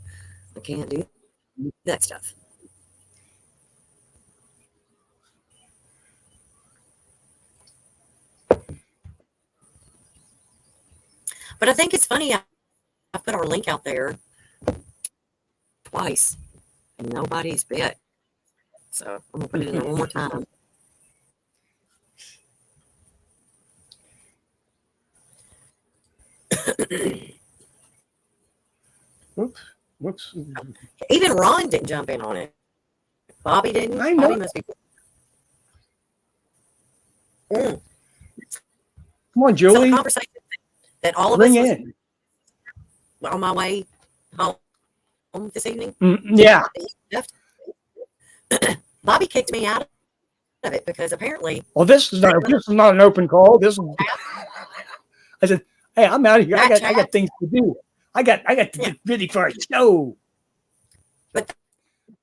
I can't do that stuff. But I think it's funny. I put our link out there twice, and nobody's bit. So I'm gonna put it in there one more time. Whoops. Whoops. Even Ron didn't jump in on it. Bobby didn't. I know. Bobby must be. Mm. Come on, So the Julie. conversation that all of Bring us was in. on my way home this evening. Yeah. Left. Bobby kicked me out of it because apparently. Well, this is not an open call. This is. I said, "Hey, I'm out of here. I got things to do. I got to get ready for a show." But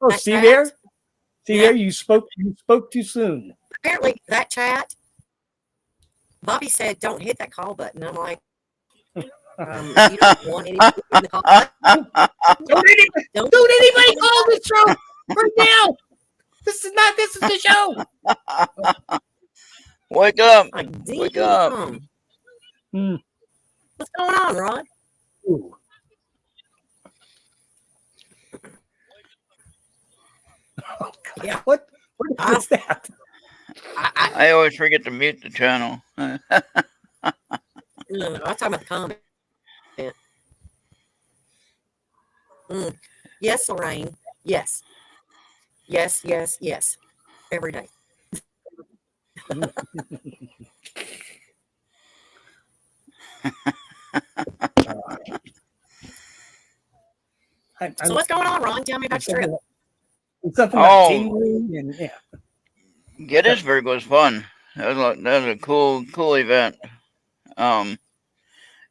oh, see chat, there, see there. You spoke too soon. Apparently, that chat. Bobby said, "Don't hit that call button." I'm like, you don't want anybody in the call button. Don't anybody call this show right now. This is the show. Wake up. Like, wake up. What's going on, Ron? Ooh. Oh, God. Yeah. What is that? I always forget to mute the channel. No, I'm talking about the comment. Yes, Lorraine. Yes. Yes, yes, yes. Every day. So what's going on, Ron? Tell me about your trip. Something about tingling and Gettysburg was fun. That was a cool event.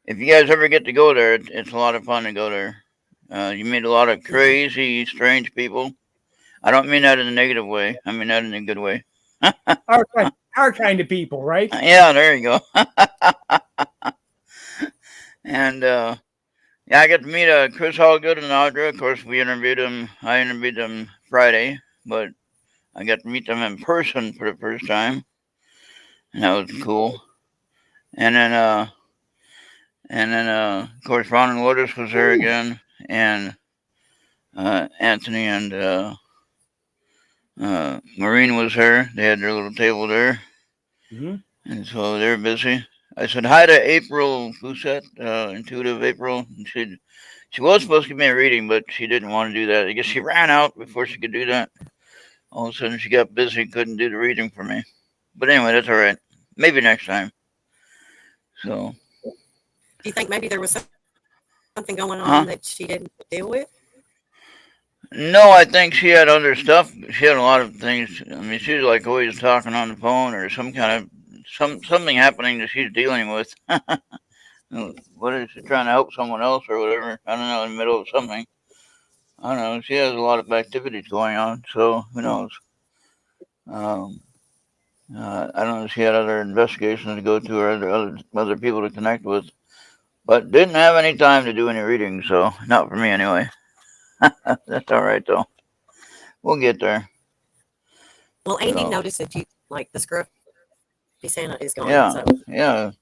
If you guys ever get to go there, it's a lot of fun to go there. You meet a lot of crazy, strange people. I don't mean that in a negative way. I mean that in a good way. our kind of people, right? Yeah, there you go. And yeah, I got to meet Chris Hallgood and Audra. Of course, I interviewed them Friday, but I got to meet them in person for the first time, and that was cool. And then of course, Ron and Lourdes was there again, and Anthony and Maureen was there. They had their little table there, and so they're busy. I said hi to April Bousset, Intuitive April. And she was supposed to give me a reading, but she didn't want to do that. I guess she ran out before she could do that. All of a sudden, she got busy and couldn't do the reading for me. But anyway, that's all right. Maybe next time. So. Do you think maybe there was something going on that she didn't deal with? No, I think she had other stuff. She had a lot of things. I mean, she was like always talking on the phone or some kind of something happening that she's dealing with. What is she trying to help someone else or whatever? I don't know, in the middle of something. I don't know. She has a lot of activities going on, so who knows? I don't know if she had other investigations to go to or other people to connect with, but didn't have any time to do any reading, so not for me anyway. That's all right though. We'll get there. Well, Andy noticed that you like the scruffy Santa is gone. Yeah, so. yeah.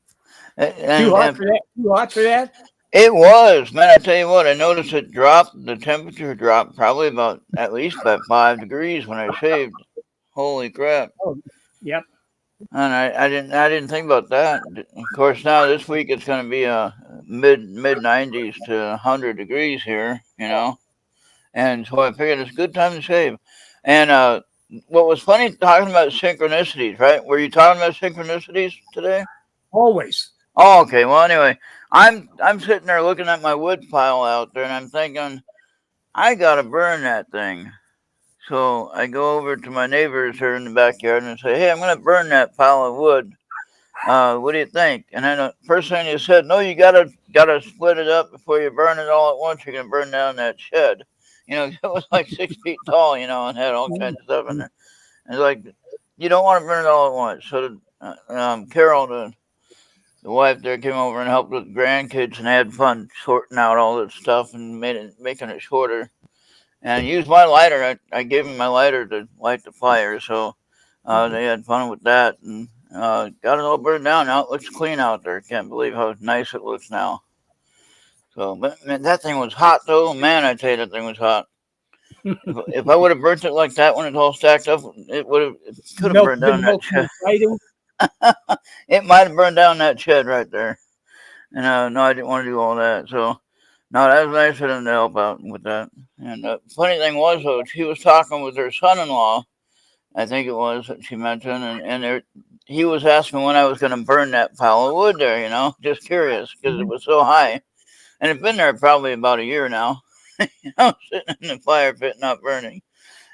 Too hot for that? It was, man. I tell you what, I noticed it dropped. The temperature dropped probably at least 5 degrees when I shaved. Holy crap! Oh, yep. And I didn't think about that. Of course, now this week it's going to be mid 90s to 100 degrees here, and so I figured it's a good time to shave. And what was funny talking about synchronicities, right? Were you talking about synchronicities today? Always. Oh, okay. Well, anyway, I'm sitting there looking at my wood pile out there, and I'm thinking, I gotta burn that thing. So I go over to my neighbors here in the backyard and say, "Hey, I'm gonna burn that pile of wood. What do you think?" And then the first thing you said, "No, you gotta split it up before you burn it all at once. You're gonna burn down that shed." It was like 6 feet tall, and had all kinds of stuff in there. And it's like, you don't want to burn it all at once. So Carol, the wife there, came over and helped with the grandkids and had fun sorting out all that stuff and making it shorter. and used my lighter. I gave him my lighter to light the fire, so they had fun with that, and got it all burned down. Now it looks clean out there. Can't believe how nice it looks now. So, but man, that thing was hot though. Man, I tell you, that thing was hot. If I would have burnt it like that when it's all stacked up, it could have burned down that shed. It might have burned down that shed right there. And no, I didn't want to do all that. So, no, that was nice for them to help out with that. And the funny thing was, though, she was talking with her son-in-law, I think it was that she mentioned, and he was asking when I was going to burn that pile of wood there, just curious because it was so high. And it's been there probably about a year now, sitting in the fire pit, not burning.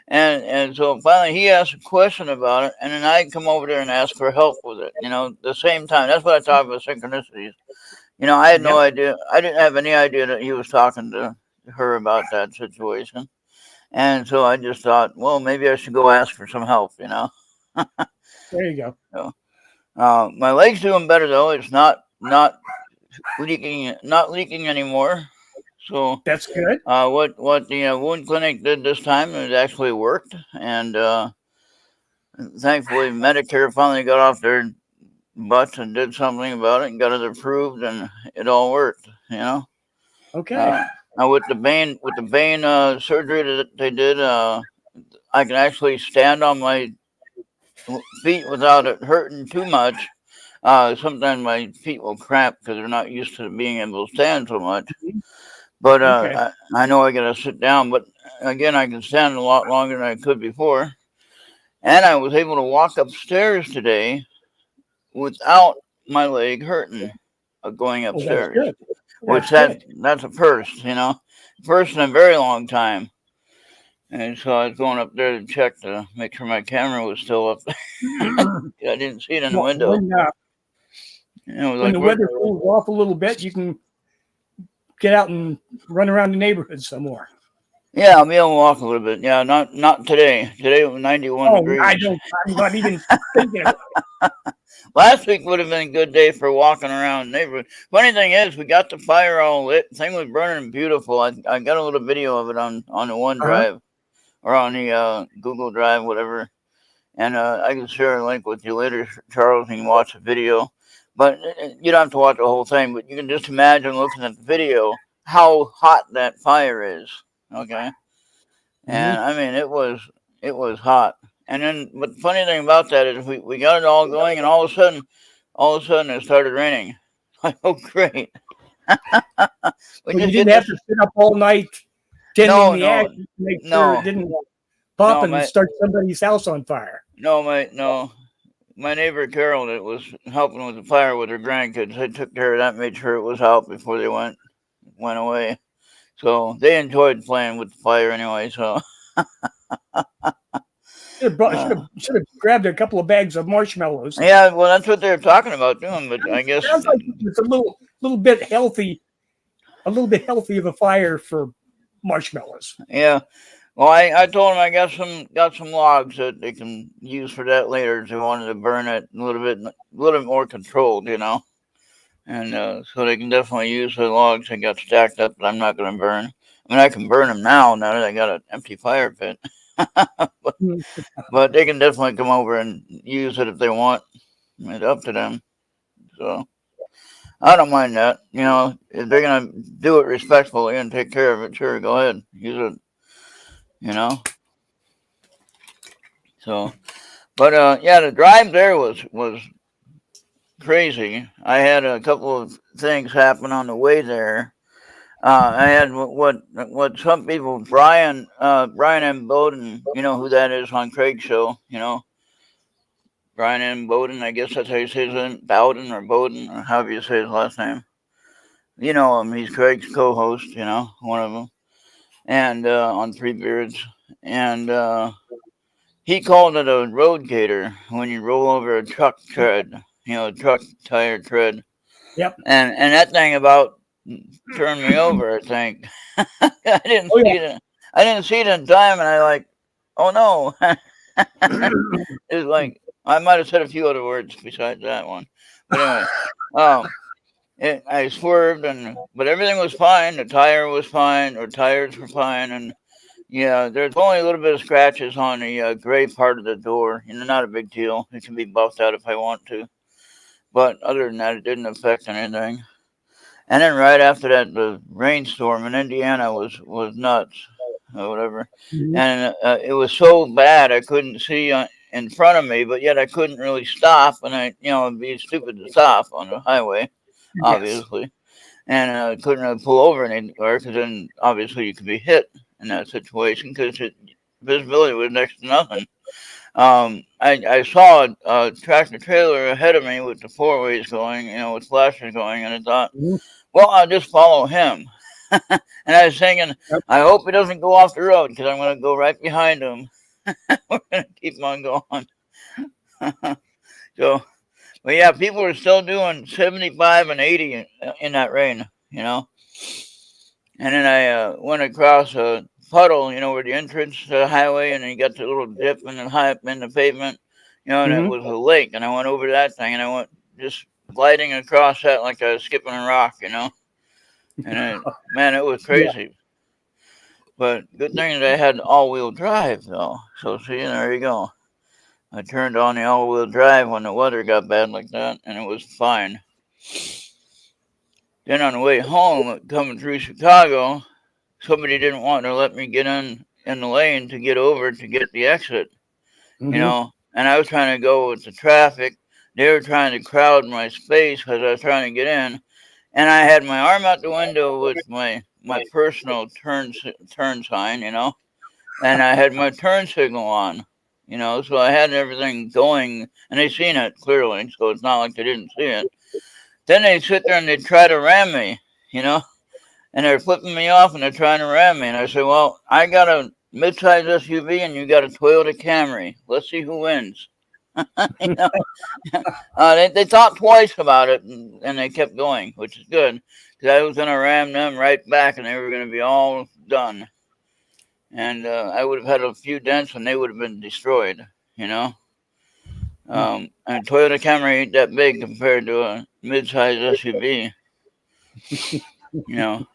And so finally he asked a question about it, and then I come over there and ask for help with it, the same time. That's what I talk about synchronicities. I had no idea. I didn't have any idea that he was talking to her about that situation. And so I just thought, well, maybe I should go ask for some help, There you go. So, my leg's doing better though. It's not leaking anymore. So that's good. What the wound clinic did this time, it actually worked, and thankfully Medicare finally got off their butts and did something about it and got it approved, and it all worked. Okay. Now with the vein surgery that they did, I can actually stand on my feet without it hurting too much. Sometimes my feet will cramp because they're not used to being able to stand so much. But I know I gotta sit down. But again, I can stand a lot longer than I could before. And I was able to walk upstairs today without my leg hurting going upstairs. That's good. Which that's a first, first in a very long time. And so I was going up there to check to make sure my camera was still up. I didn't see it in the window. When the weather cools off a little bit, you can get out and run around the neighborhood some more. Yeah, I'll be able to walk a little bit. Yeah, not today. Today it was 91 degrees. I'm not even thinking about it. Last week would have been a good day for walking around the neighborhood. Funny thing is, we got the fire all lit. The thing was burning beautiful. I got a little video of it on the OneDrive or on the Google Drive, whatever. And I can share a link with you later, Charles, and you can watch the video. But you don't have to watch the whole thing, but you can just imagine looking at the video how hot that fire is. Okay. And I mean, it was hot. And then, but the funny thing about that is we got it all going, and all of a sudden it started raining. Like, oh, great. You didn't have to sit up all night tending the action to make sure it didn't pop and start somebody's house on fire. My neighbor Carol that was helping with the fire with her grandkids, they took care of that, made sure it was out before they went away. So they enjoyed playing with the fire anyway. So should have grabbed a couple of bags of marshmallows. Yeah, well, that's what they were talking about doing. But I guess sounds like it's a little bit healthy of a fire for marshmallows. Yeah. Well, I told them I got some logs that they can use for that later if they wanted to burn it a little bit more controlled, And so they can definitely use the logs they got stacked up that I'm not going to burn. I mean, I can burn them now that I got an empty fire pit. but they can definitely come over and use it if they want. It's up to them. So I don't mind that. If they're going to do it respectfully and take care of it, sure, go ahead. Use it. So, but the drive there was crazy. I had a couple of things happen on the way there. I had what some people, Brian M. Bowden, who that is on Craig's show, Brian M. Bowden, I guess that's how you say his name, Bowden or Bowden, or however you say his last name. You know him, he's Craig's co-host, one of them. And on Three Beards, and he called it a road gator when you roll over a truck tread, truck tire tread. Yep. And that thing about turned me over, I think. I didn't see it. I didn't see it in time, and I like, oh no. It was like I might have said a few other words besides that one, but anyway, I swerved, but everything was fine. The tire was fine, or tires were fine, and Yeah, there's only a little bit of scratches on the gray part of the door. Not a big deal. It can be buffed out if I want to. But other than that, it didn't affect anything. And then right after that, the rainstorm in Indiana was nuts, or whatever. Mhm. And it was so bad I couldn't see in front of me, but yet I couldn't really stop. And it'd be stupid to stop on the highway, Yes. obviously. And I couldn't really pull over anywhere because then obviously you could be hit in that situation because visibility was next to nothing. I saw a tractor trailer ahead of me with the four ways going, with flashers going, and I thought, Mhm. well, I'll just follow him. And I was thinking, Yep. I hope he doesn't go off the road because I'm going to go right behind him. We're going to keep on going. So, but yeah, people are still doing 75 and 80 in that rain, And then I went across a puddle, where the entrance to the highway, and then you got the little dip and then high up in the pavement, and it Mhm. was a lake. And I went over that thing, and I went just gliding across that like I was skipping a rock, And man, it was Yeah. crazy. But good thing that I had all-wheel drive, though. So see, there you go. I turned on the all-wheel drive when the weather got bad like that, and it was fine. Then on the way home, coming through Chicago, somebody didn't want to let me get in the lane to get over to get the exit, Mhm. And I was trying to go with the traffic. They were trying to crowd my space because I was trying to get in, and I had my arm out the window with my personal turn sign, and I had my turn signal on, so I had everything going, and they seen it clearly, so it's not like they didn't see it. Then they sit there and they try to ram me, you know, and they're flipping me off and they're trying to ram me, and I say, well, I got a mid-size SUV and you got a Toyota Camry. Let's see who wins. you know, they thought twice about it and they kept going, which is good because I was going to ram them right back and they were going to be all done. And I would have had a few dents and they would have been destroyed, And Toyota Camry ain't that big compared to a mid-size SUV, you know.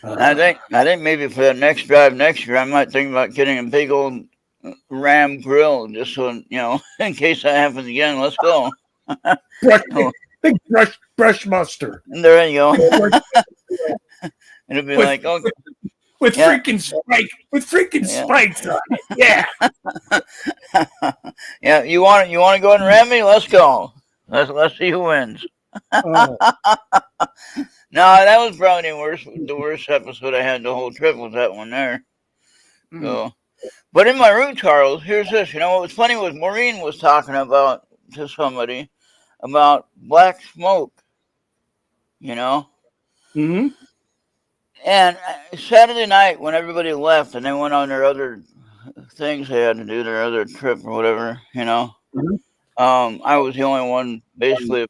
I think maybe for the next drive next year, I might think about getting a big old Ram grill just so in case that happens again. Let's go. Brush, Oh, big brush muster and there you go. with, It'll be with like, oh with yeah, freaking yeah, spikes on it. Yeah. yeah. You want to go and ram me? Let's go. Let's see who wins. Oh. No, that was probably the worst episode I had the whole trip was that one there. Mm. So, but in my room, Charles, here's this. What was funny was Maureen was talking about to somebody about black smoke. You know, Hmm. and Saturday night when everybody left and they went on their other things they had to do, their other trip or whatever. Mhm. I was the only one basically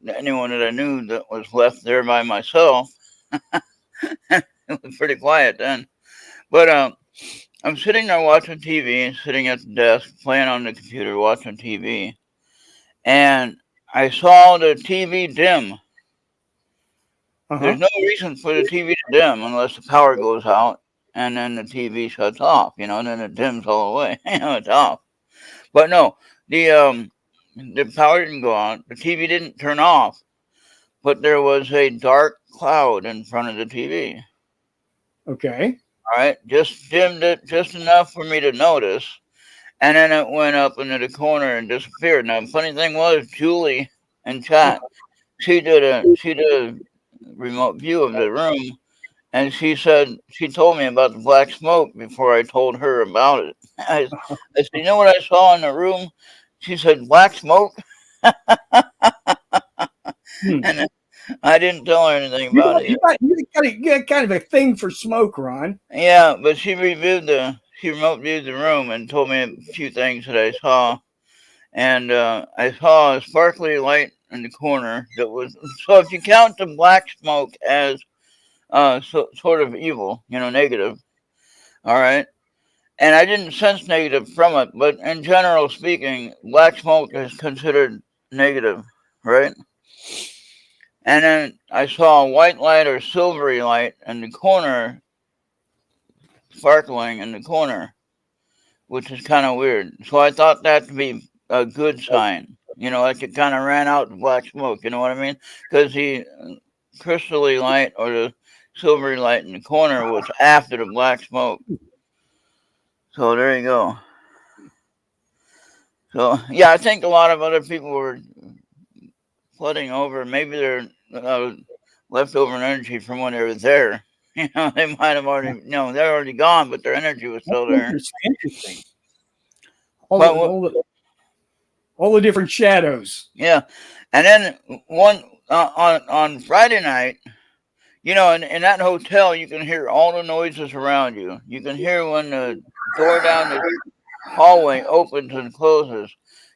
anyone that I knew that was left there by myself. It was pretty quiet then. But I'm sitting there watching TV, sitting at the desk, playing on the computer, watching TV, and I saw the TV dim. Uh-huh. There's no reason for the TV to dim unless the power goes out and then the TV shuts off, and then it dims all the way. It's off. But no, the power didn't go out, the TV didn't turn off, but there was a dark cloud in front of the TV. Okay. All right, just dimmed it just enough for me to notice, and then it went up into the corner and disappeared. Now, the funny thing was, Julie in chat, she did a remote view of the room, and she said she told me about the black smoke before I told her about it. I said, you know what I saw in the room? She said, black smoke, Hmm. and I didn't tell her anything You about got, it you yet. got, you got kind of a thing for smoke, Ron. Yeah, but she remote viewed the room and told me a few things that I saw. And I saw a sparkly light in the corner that was. So if you count the black smoke as sort of evil, negative, all right. And I didn't sense negative from it, but in general speaking, black smoke is considered negative, right? And then I saw a white light or silvery light in the corner sparkling in the corner, which is kind of weird. So I thought that to be a good sign. Like it kind of ran out in black smoke. You know what I mean? Because the crystally light or the silvery light in the corner was after the black smoke. So there you go. So yeah, I think a lot of other people were flooding over. Maybe they're leftover energy from when they were there. They might have already, they're already gone, but their energy was still there. Interesting. All the different shadows. Yeah, and then one on Friday night, in that hotel, you can hear all the noises around you. You can hear when the door down the hallway opens and closes.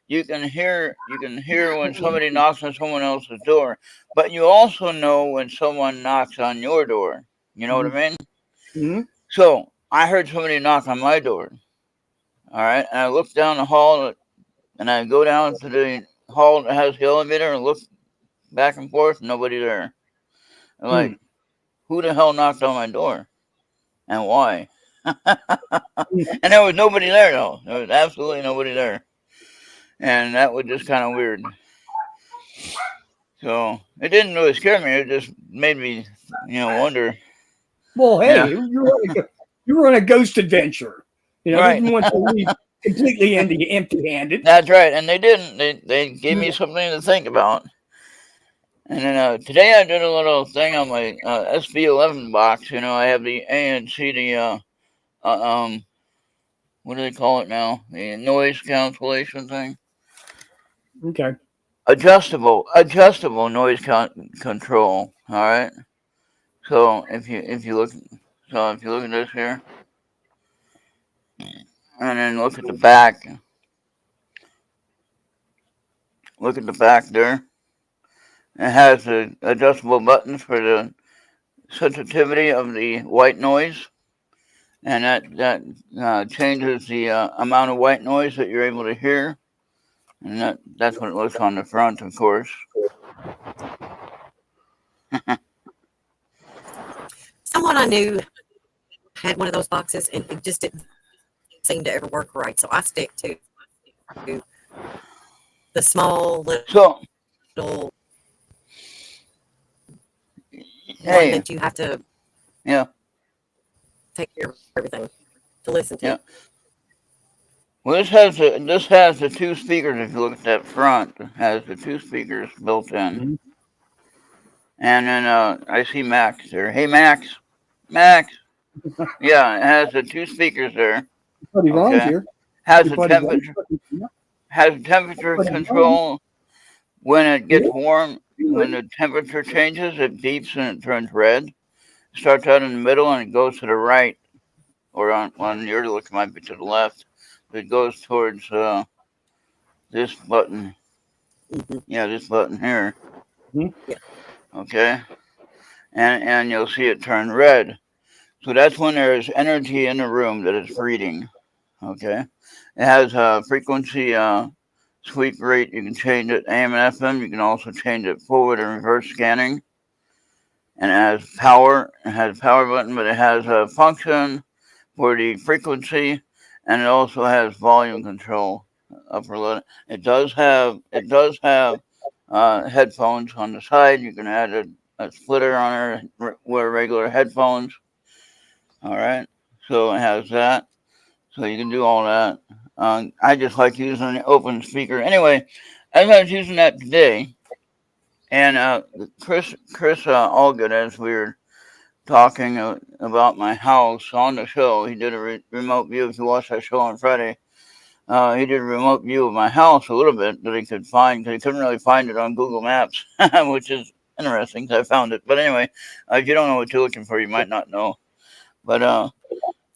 You can hear when somebody knocks on someone else's door, but you also know when someone knocks on your door. You know what I mean? Mm-hmm. So I heard somebody knock on my door. All right, and I look down the hall, and I go down to the hall that has the elevator and look back and forth. Nobody there. I'm like, who the hell knocked on my door, and why? And there was nobody there though. There was absolutely nobody there. And that was just kind of weird. So it didn't really scare me. It just made me, wonder. Well, hey, you were on a ghost adventure. Right. Didn't want to leave completely empty-handed. That's right. And they didn't. They gave me something to think about. And then today I did a little thing on my SV11 box. I have the ANC, the what do they call it now? The noise cancellation thing. Okay. Adjustable noise control. All right. So if you look at this here, and then look at the back. Look at the back there. It has the adjustable buttons for the sensitivity of the white noise, and that changes the amount of white noise that you're able to hear. And that's what it looks on the front, of course. Someone I knew had one of those boxes, and it just didn't seem to ever work right. So I stick to the small little one that you have to take care of everything to listen to. Yeah. Well, this has the two speakers. If you look at that front, it has the two speakers built in. Mm-hmm. And then I see Max there. Hey, Max. Yeah, it has the two speakers there. Nobody wrong here. Has a temperature control. When it gets warm, when the temperature changes, it beeps and it turns red. It starts out in the middle and it goes to the right, or on your look, it might be to the left. It goes towards this button. Mm-hmm. Yeah, this button here. Mm-hmm. Yeah. Okay. And you'll see it turn red. So that's when there is energy in the room that is reading. Okay. It has a frequency sweep rate. You can change it AM and FM. You can also change it forward and reverse scanning. And it has power. It has a power button, but it has a function for the frequency. And it also has volume control, upper low. It does have headphones on the side. You can add a splitter on there, wear regular headphones. All right, so it has that. So you can do all that. I just like using the open speaker. Anyway, as I was using that today, and Chris Allgood, as we were talking about my house on the show. He did a remote view. If you watched that show on Friday, he did a remote view of my house a little bit that he could find, because he couldn't really find it on Google Maps, which is interesting because I found it. But anyway, if you don't know what you're looking for, you might not know. But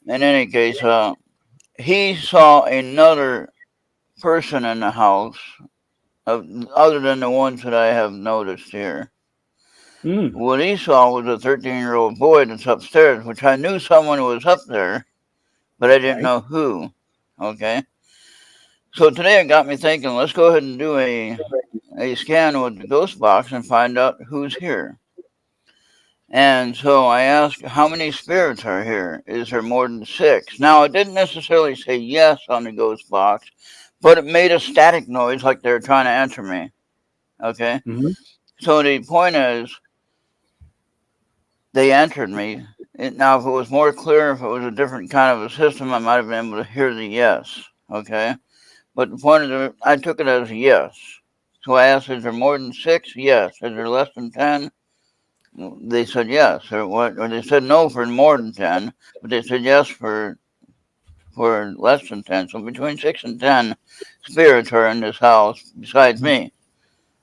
in any case, he saw another person in the house, other than the ones that I have noticed here. What he saw was a 13-year-old boy that's upstairs, which I knew someone was up there, but I didn't know who. Okay. So today it got me thinking, let's go ahead and do a scan with the ghost box and find out who's here. And so I asked, how many spirits are here? Is there more than 6? Now, it didn't necessarily say yes on the ghost box, but it made a static noise like they were trying to answer me. Okay? Mm-hmm. So the point is, they answered me. Now, if it was more clear, if it was a different kind of a system, I might have been able to hear the yes. Okay? But the point of it, I took it as a yes. So I asked, is there more than 6? Yes. Is there less than 10? They said yes. Or they said no for more than 10, but they said yes for less than 10. So between 6 and 10 spirits are in this house besides me.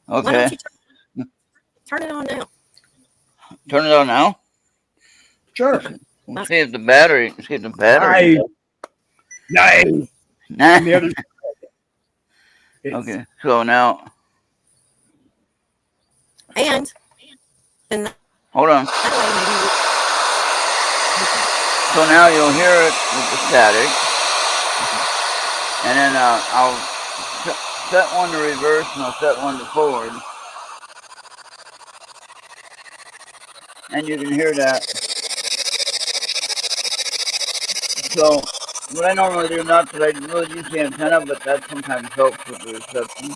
Why don't Okay? you turn it on now? Turn it on now. Sure. We'll see if the battery. Nice. Nah. And the other. Okay. So now, And then hold on. that way So now you'll hear it with the static, and then I'll set one to reverse and I'll set one to forward, and you can hear that. So what I normally do, not that I really use the antenna, but that sometimes helps with the reception.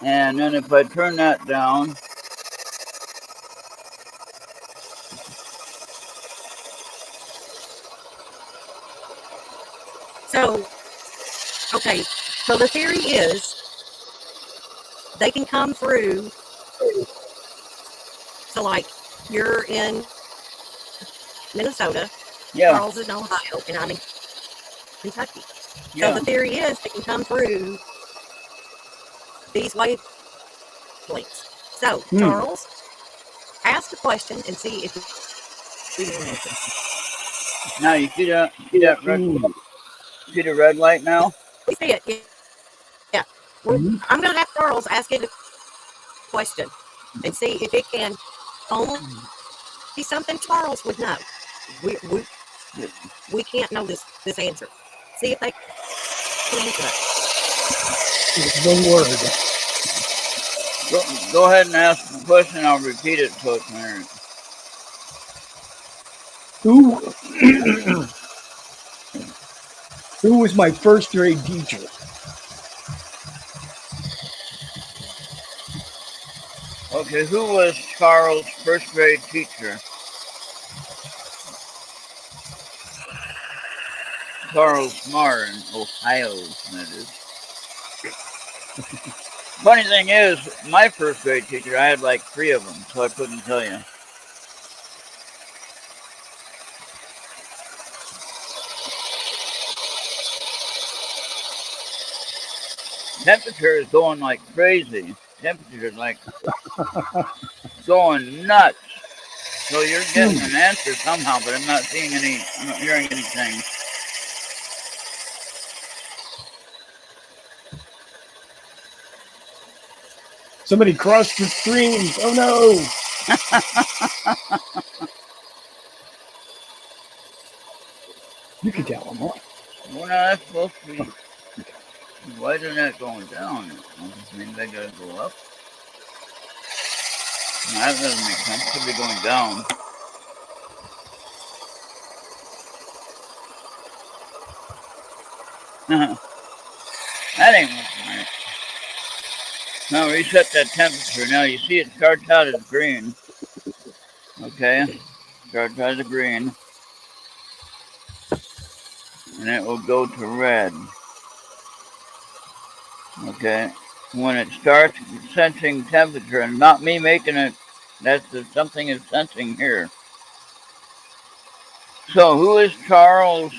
And then if I turn that down, so okay. So the theory is they can come through. So like you're in Minnesota, yeah, Charles is in Ohio, and I'm in Kentucky. So yeah. the theory is they can come through these wavelengths. So Charles, ask a question and see if you can answer. Now you see that red, see the red light now? We see it. Yeah. I'm going to have Charles ask it a question and see if it can only be something Charles would know. We can't know this answer. See if they can answer that. One word. Go ahead and ask the question. I'll repeat it so it's clear. Who was my first grade teacher? Okay, who was Charles' first grade teacher? Charles Marr in Ohio, that is. Funny thing is, my first grade teacher, I had like 3 of them, so I couldn't tell you. Temperature is going like crazy. Temperature is like going nuts. So you're getting an answer somehow, but I'm not seeing any, I'm not hearing anything. Somebody crossed the streams. Oh no. You can tell them what. Well, no, that's supposed to be. Why isn't that going down? Maybe they gotta go up. No, that doesn't make sense. It should be going down. That ain't looking right. Now reset that temperature. Now you see it starts out as green. Okay? Starts out as green. And it will go to red. Okay? When it starts sensing temperature, and not me making it, something is sensing here. So who is Charles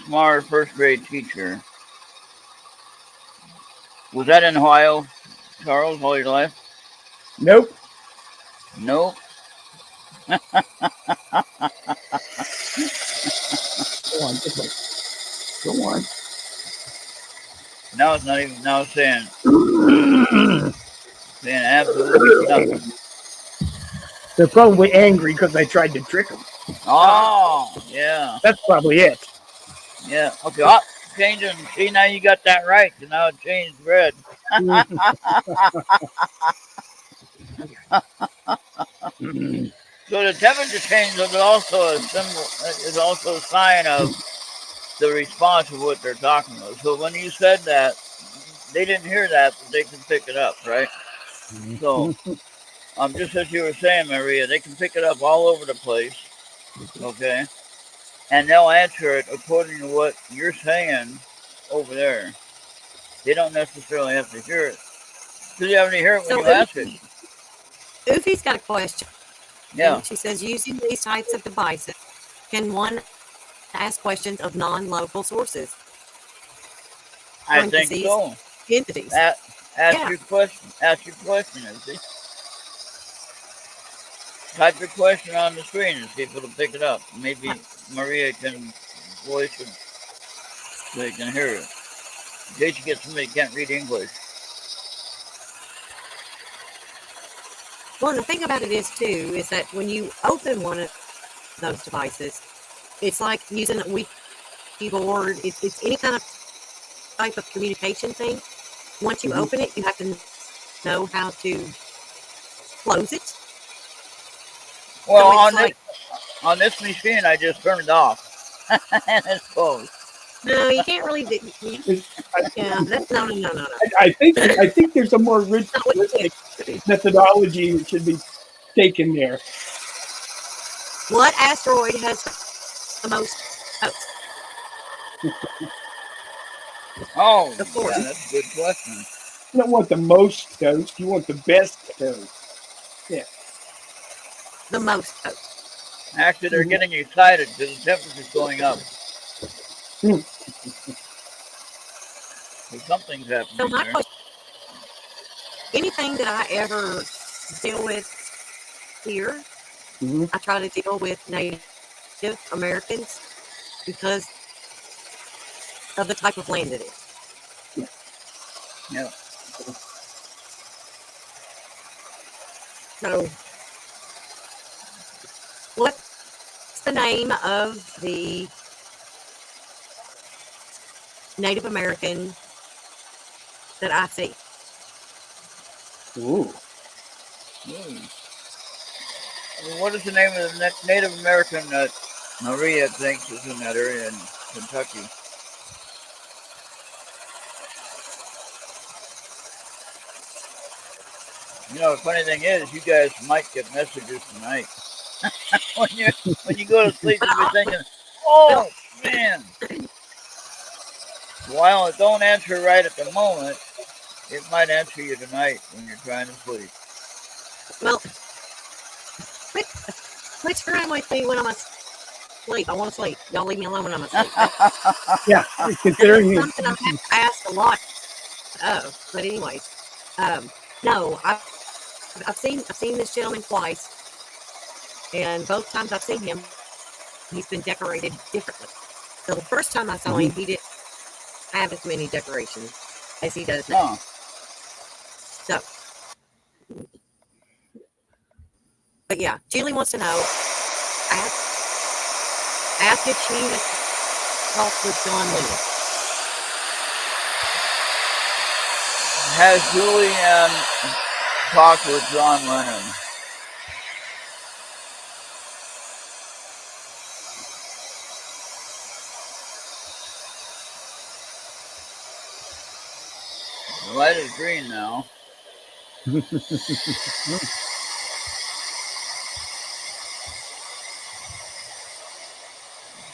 Marr, first grade teacher? Was that in Ohio, Charles, all your life? Nope. Nope. Go on. Go on. Now it's not even, now it's saying absolutely nothing. They're probably angry because I tried to trick them. Oh, yeah. That's probably it. Yeah. Okay. Oh, changing. See, now you got that right. So now it changed red. So the temperature change is also a symbol, is also a sign of the response of what they're talking about. So when you said that, they didn't hear that, but they can pick it up, right? So just as you were saying, Maria, they can pick it up all over the place, okay? And they'll answer it according to what you're saying over there. They don't necessarily have to hear it. Because you have to hear it when So you ask it. Ufi's got a question. Yeah, She says, using these types of devices, can one ask questions of non-local sources? I think Parentheses, so. entities. Ask Yeah. your question. Ask your question, Izzy. Type your question on the screen and see if it'll pick it up. Maybe Maria can voice it so they can hear it. In case you get somebody who can't read English. Well, the thing about it is, too, is that when you open one of those devices, it's like using a Ouija board. It's any kind of type of communication thing. Once you open it, you have to know how to close it. Well, So it's like, on this machine, I just turned it off. And it's closed. no, you can't really do. Yeah, that's no. I think there's a more Not what you ritualistic do. methodology that should be taken there. What asteroid has the most hosts? Oh, Of course, yeah, that's a good question. You don't want the most toast, you want the best toast. Yeah. the most hosts. Actually, they're getting excited because the temperature's going up. Mhm. So something's So happening my there. question: anything that I ever deal with here, Mhm. I try to deal with Native Americans because of the type of land it is. Yeah. So, what's the name of the Native American that I see? Ooh. What is the name of the Native American that Maria thinks is in that area in Kentucky? You know, the funny thing is, you guys might get messages tonight. when you go to sleep, you'll be thinking, Well, "Oh man." While it don't answer right at the moment, it might answer you tonight when you're trying to sleep. well, quit screwing with me when I'm asleep. I want to sleep. Y'all leave me alone when I'm asleep. Yeah. That's Considering something I've had to ask a lot of. But anyways, no, I've seen this gentleman twice, and both times I've seen him, he's been decorated differently. So the first time I saw him, he didn't have as many decorations as he does now. Huh. So, but yeah, Julie wants to know. Ask if she has talked with John Lennon. Has Julianne talked with John Lennon? The light is green now.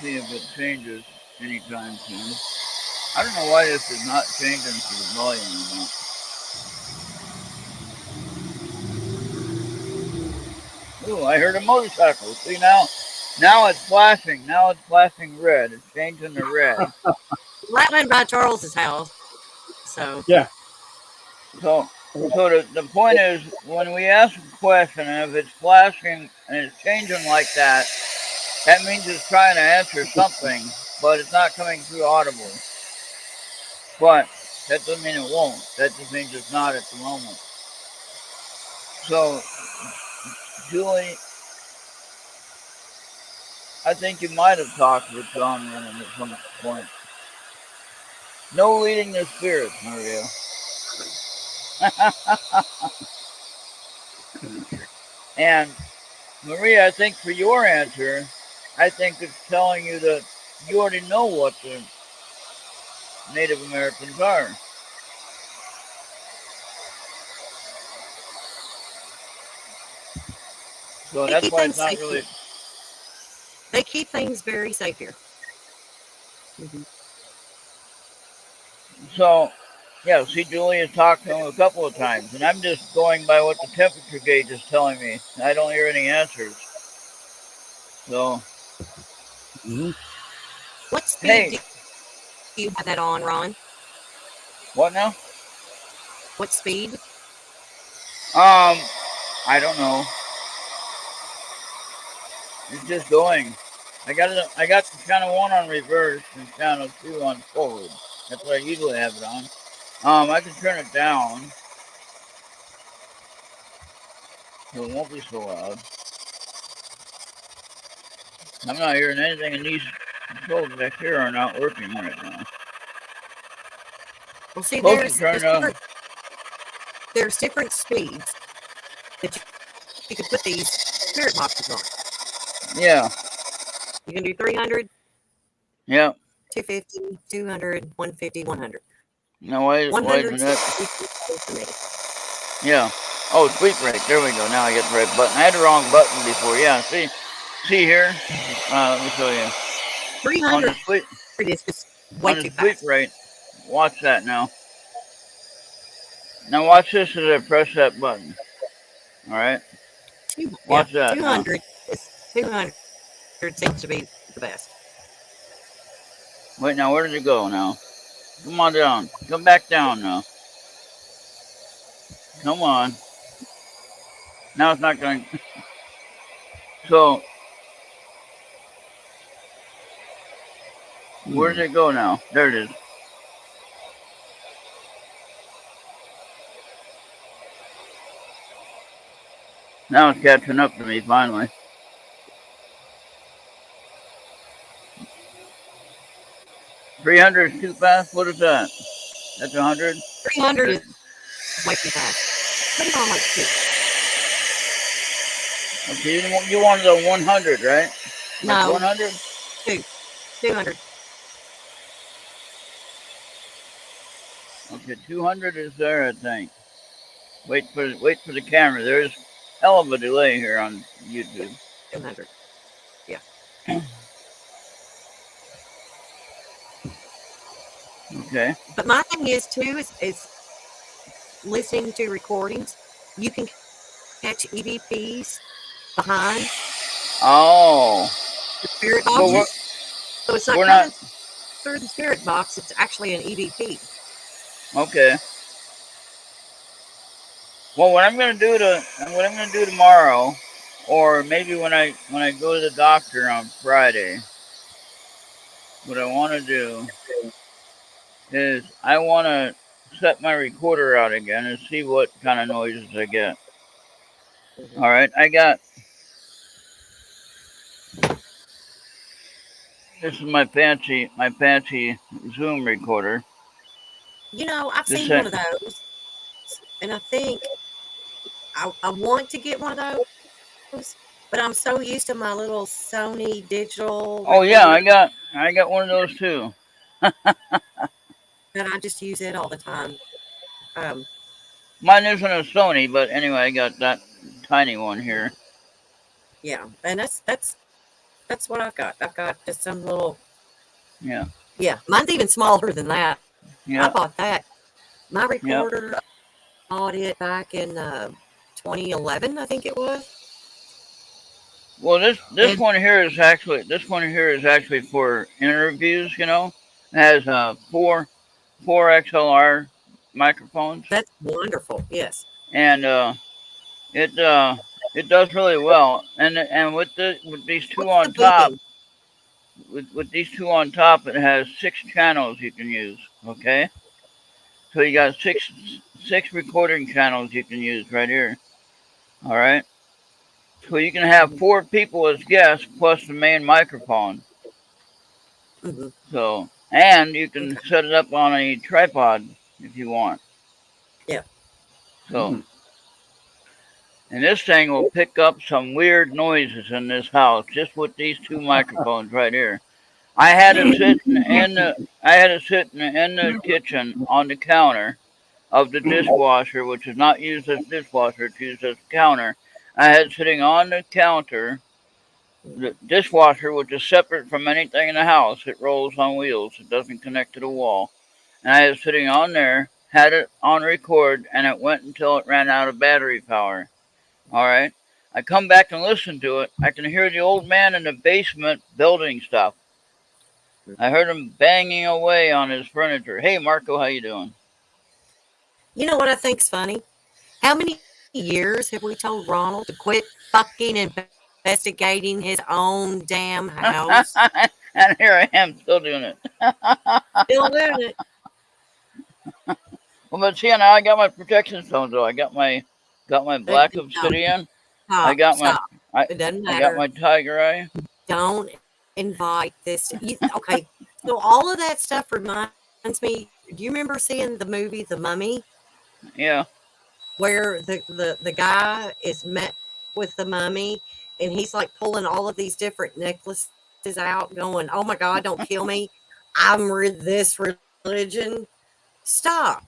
See if it changes anytime soon. I don't know why this is not changing to the volume or not. Ooh, I heard a motorcycle. See now it's flashing. Now it's flashing red. It's changing to red. Right went by Charles's house. So yeah. So the point is, when we ask a question and if it's flashing and it's changing like that, that means it's trying to answer something, but it's not coming through audible. But that doesn't mean it won't. That just means it's not at the moment. So, Julie, I think you might have talked with John Lennon at some point. No leading the spirits, Maria. And Maria, I think for your answer, I think it's telling you that you already know what the Native Americans are. So They that's keep why it's things not safe really. here. They keep things very safe here. Mhm. So, yeah, see, Julie has talked to him a couple of times, and I'm just going by what the temperature gauge is telling me. I don't hear any answers. So, Mhm. What speed hey, do you have that on, Ron? what now? What speed? I don't know. It's just going. I got the channel 1 on reverse and channel 2 on forward. That's what I usually have it on. I can turn it down so it won't be so loud. I'm not hearing anything, and these controls back here are not working right now. Well, see, Supposed to turn there's different speeds that you can put these spirit boxes on. yeah, You can do 300, yeah. 250, 200, 150, 100. Now why 100 isn't that? for me. Yeah. Oh, sweep rate. There we go. Now I get the right button. I had the wrong button before. Yeah. See here. Let me show you. On 300 the sweep is just way too sweep fast. rate. Watch that now. Now watch this as I press that button. All right. Yeah, Watch that now. 200 seems to be the best. Wait. Now where did it go? Now come on down. Come back down now. Come on. Now it's not going. So where did it go now? There it is. Now it's catching up to me finally. 300 is too fast. What is that? That's 100. 300 is way too fast. Put it on like 2. Okay, you wanted a 100, right? Like No, 100? 2. 200. Okay, 200 is there, I think. Wait for the camera. There's hell of a delay here on YouTube. 200. Yeah. Okay. But my thing is, too, is listening to recordings. You can catch EVPs behind Oh. the spirit Well, boxes. So it's not we're not. coming through the spirit box. It's actually an EVP. Okay. Well, what I'm gonna do tomorrow, or maybe when I go to the doctor on Friday, what I want to do is I want to set my recorder out again and see what kind of noises I get. Mm-hmm. All right, this is my fancy Zoom recorder. I've This seen one of those, and I think I want to get one of those, but I'm so used to my little Sony digital oh yeah, recorder I got one of those too. that I just use it all the time. Um, Mine isn't a Sony, but anyway, I got that tiny one here. yeah, and that's what I've got. I've got just some little. Yeah, Yeah, mine's even smaller than that. I yeah, bought that. My yeah. recorder, I bought it back in 2011, I think it was. Well, this And one here is actually for interviews. You know, it has four XLR microphones, that's wonderful. Yes. and it it does really well. And with these two What's the on top, boom? with these two on top, it has 6 channels you can use. Okay, so you got six recording channels you can use right here. All right, so you can have 4 people as guests plus the main microphone. Mm-hmm. So and you can Okay. set it up on a tripod if you want. Yeah. So And this thing will pick up some weird noises in this house just with these two microphones right here. I had it sitting in the kitchen on the counter of the dishwasher, which is not used as dishwasher, it's used as a counter. I had sitting on the counter the dishwasher, which is separate from anything in the house. It rolls on wheels. It doesn't connect to the wall. And I was sitting on there, had it on record, and it went until it ran out of battery power. All right. I come back and listen to it. I can hear the old man in the basement building stuff. I heard him banging away on his furniture. Hey, Marco, how you doing? You know what I think's funny? How many years have we told Ronald to quit fucking investigating his own damn house? And here I am, still doing it. Still doing it. Well, but see, now I got my protection stones though. I got my black obsidian. I got Stop. my It doesn't I got matter. my tiger eye. Don't invite this. Okay, so all of that stuff reminds me. Do you remember seeing the movie The Mummy, Yeah. where the guy is met with the mummy, and he's like pulling all of these different necklaces out, going, "Oh my God, don't kill me! I'm this religion." Stop!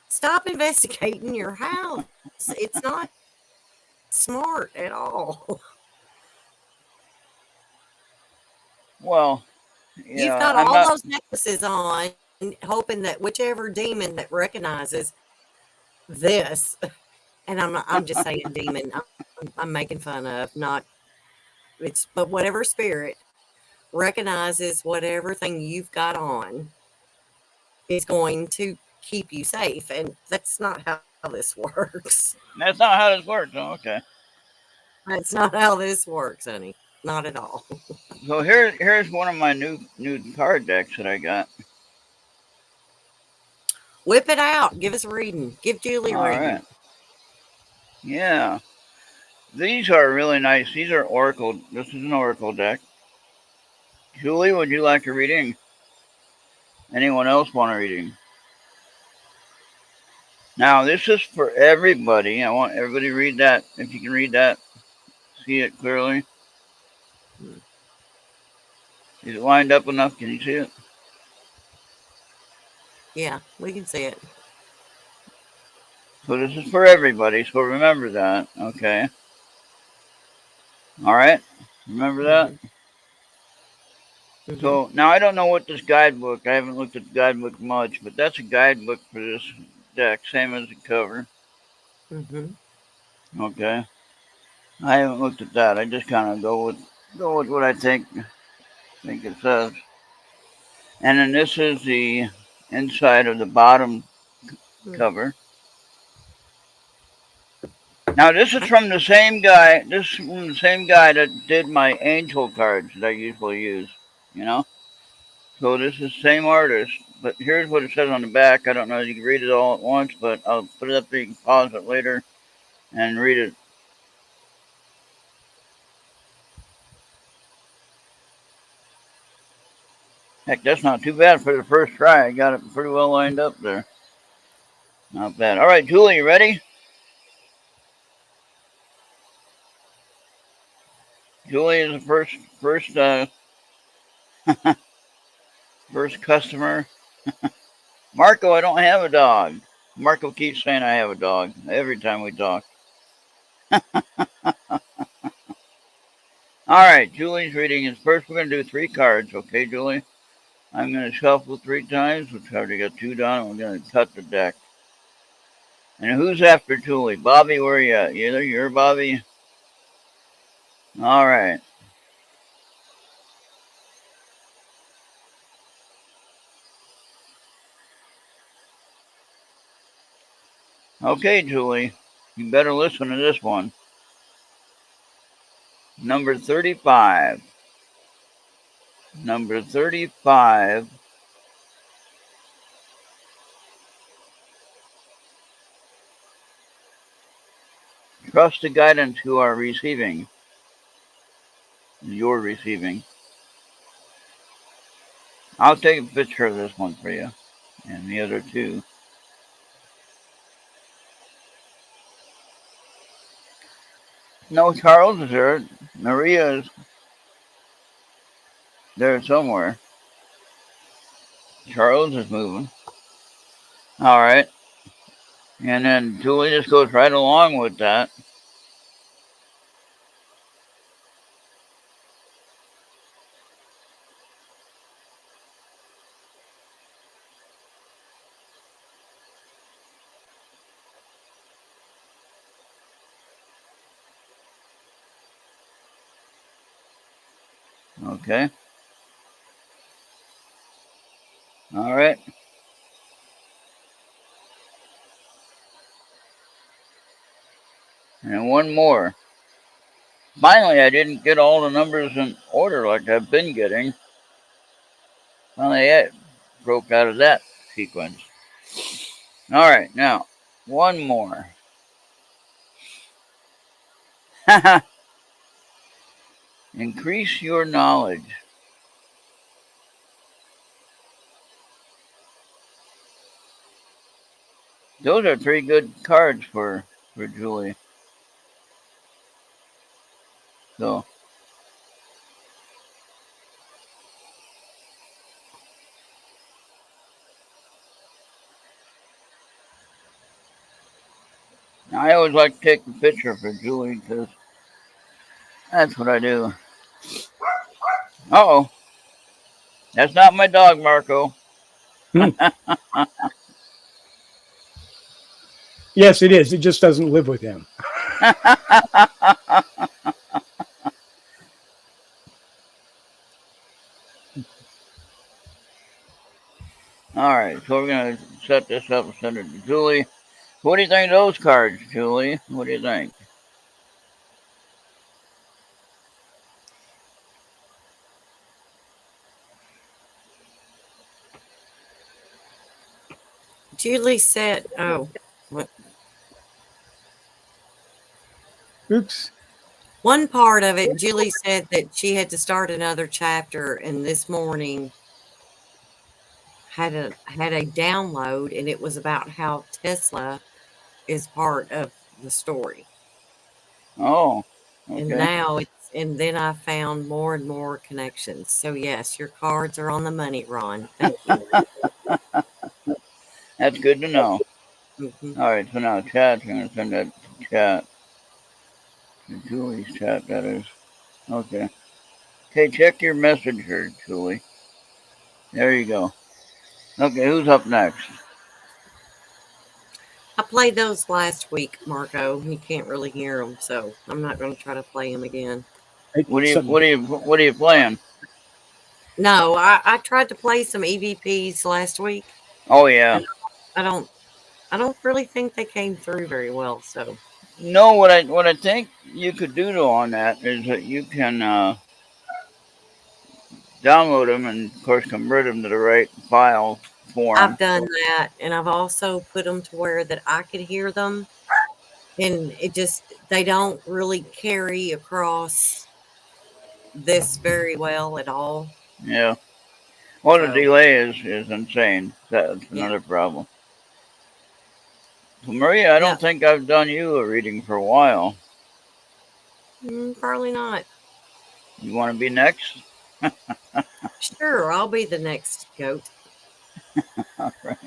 Stop investigating your house. It's not smart at all. Well, You've yeah. got I'm all not. those necklaces on, hoping that whichever demon that recognizes this, and I'm just saying demon. I'm making fun of, not it's, but whatever spirit recognizes whatever thing you've got on is going to keep you safe, and that's not how this works. That's not how this works. Oh, okay. That's not how this works, honey. Not at all. So here's one of my new card decks that I got. Whip it out. Give us a reading. Give Julie a All reading. right. Yeah. These are really nice. These are oracle. This is an oracle deck. Julie, would you like a reading? Anyone else want a reading? Now, this is for everybody. I want everybody to read that. If you can read that, see it clearly. Is it lined up enough? Can you see it? Yeah, we can see it. So this is for everybody. So remember that. Okay. All right. Remember that? Mm-hmm. So now I don't know what this guidebook. I haven't looked at the guidebook much, but that's a guidebook for this deck, same as the cover. Mm-hmm. Okay. I haven't looked at that. I just kind of go with what I think it says. And then this is the inside of the bottom cover. Now this is from the same guy. This is from the same guy that did my angel cards that I usually use. You know. So this is the same artist. But here's what it says on the back. I don't know if you can read it all at once, but I'll put it up there. You can pause it later and read it. Heck, that's not too bad for the first try. I got it pretty well lined up there. Not bad. All right, Julie, you ready? Julie is the first customer. Marco, I don't have a dog. Marco keeps saying I have a dog every time we talk. All right, Julie's reading is first. We're going to do 3 cards, okay, Julie? I'm going to shuffle 3 times. We've already got 2 done. We're going to cut the deck. And who's after Julie? Bobby, where are you at? You're Bobby? All right. Okay, Julie. You better listen to this one. Number 35. Number 35. Trust the guidance you are receiving. You're receiving. I'll take a picture of this one for you. And the other 2. No, Charles is there. Maria is there somewhere. Charles is moving. All right. And then Julie just goes right along with that. Okay. All right. And one more. Finally, I didn't get all the numbers in order like I've been getting. Finally, I broke out of that sequence. All right, now, one more. Increase your knowledge. Those are 3 good cards for Julie. So, I always like to take a picture for Julie because that's what I do. Uh-oh. That's not my dog, Marco. Yes, it is. It just doesn't live with him. All right, so we're going to set this up and send it to Julie. What do you think of those cards, Julie? What do you think? Julie said, "Oh, what?" Oops. One part of it, Julie said that she had to start another chapter, and this morning had a download, and it was about how Tesla is part of the story. Oh, And okay. now and then I found more and more connections. So yes, your cards are on the money, Ron. Thank you. That's good to know. Mhm. All right, so now chat, I'm going to send that to chat. To Julie's chat, that is. Okay. Okay, check your messenger, Julie. There you go. Okay, who's up next? I played those last week, Marco. You can't really hear them, so I'm not going to try to play them again. What are you playing? No, I tried to play some EVPs last week, Oh yeah. and I don't I don't really think they came through very well. So No, what I think you could do though on that is that you can download them and of course convert them to the right file form. I've done that, and I've also put them to where that I could hear them, and they don't really carry across this very well at all. Yeah. Well, the So delay is insane. That's yeah, another problem. So Maria, I yeah, don't think I've done you a reading for a while. probably not. You want to be next? Sure, I'll be the next goat. All right.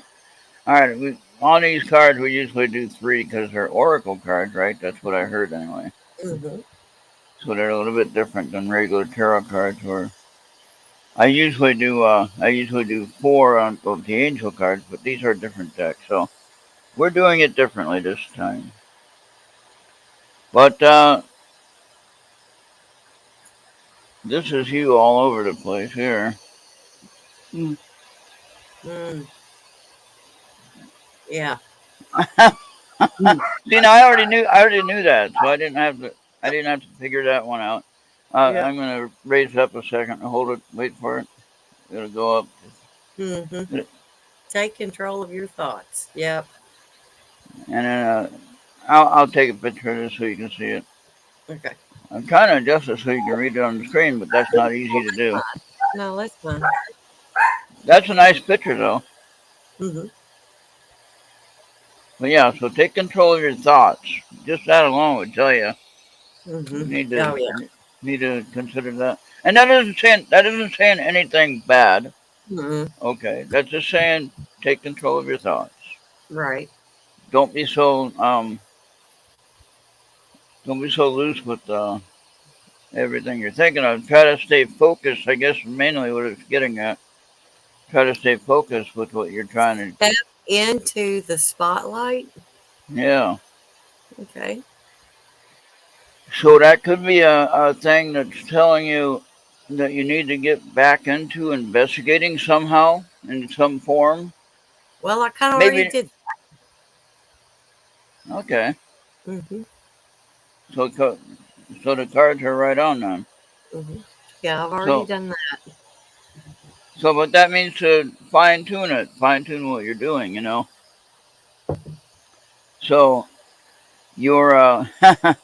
All right. On these cards, we usually do 3 because they're oracle cards, right? That's what I heard anyway. Hmm. So they're a little bit different than regular tarot cards. Where I usually do 4 of the angel cards, but these are different decks. So we're doing it differently this time. But this is you all over the place here. Mm. Mm, yeah. See, now I already knew that, so I didn't have to figure that one out. Yeah. I'm gonna raise it up a second. Hold it. Wait for it. It'll go up. Hmm. Take control of your thoughts. Yep. And then I'll take a picture of this so you can see it. Okay. I'm trying to adjust it so you can read it on the screen, but that's not easy to do. No, that's fine. That's a nice picture though. Hmm. But yeah, so take control of your thoughts. Just that alone would tell you. Mm-hmm. Need Oh to yeah. need to consider that. And that isn't saying anything bad. Mm-hmm. Okay, that's just saying take control of your thoughts. Right. Don't be so don't be so loose with everything you're thinking of. Try to stay focused. I guess mainly what it's getting at. Try to stay focused with what you're trying to. Step into the spotlight. Yeah. Okay. So that could be a thing that's telling you that you need to get back into investigating somehow in some form. Well, I kind of already Maybe. did. Okay. Mm-hmm. So so the cards are right on then. Mm-hmm. Yeah, I've already So done that. but that means to fine tune it, fine tune what you're doing. You know. So you're and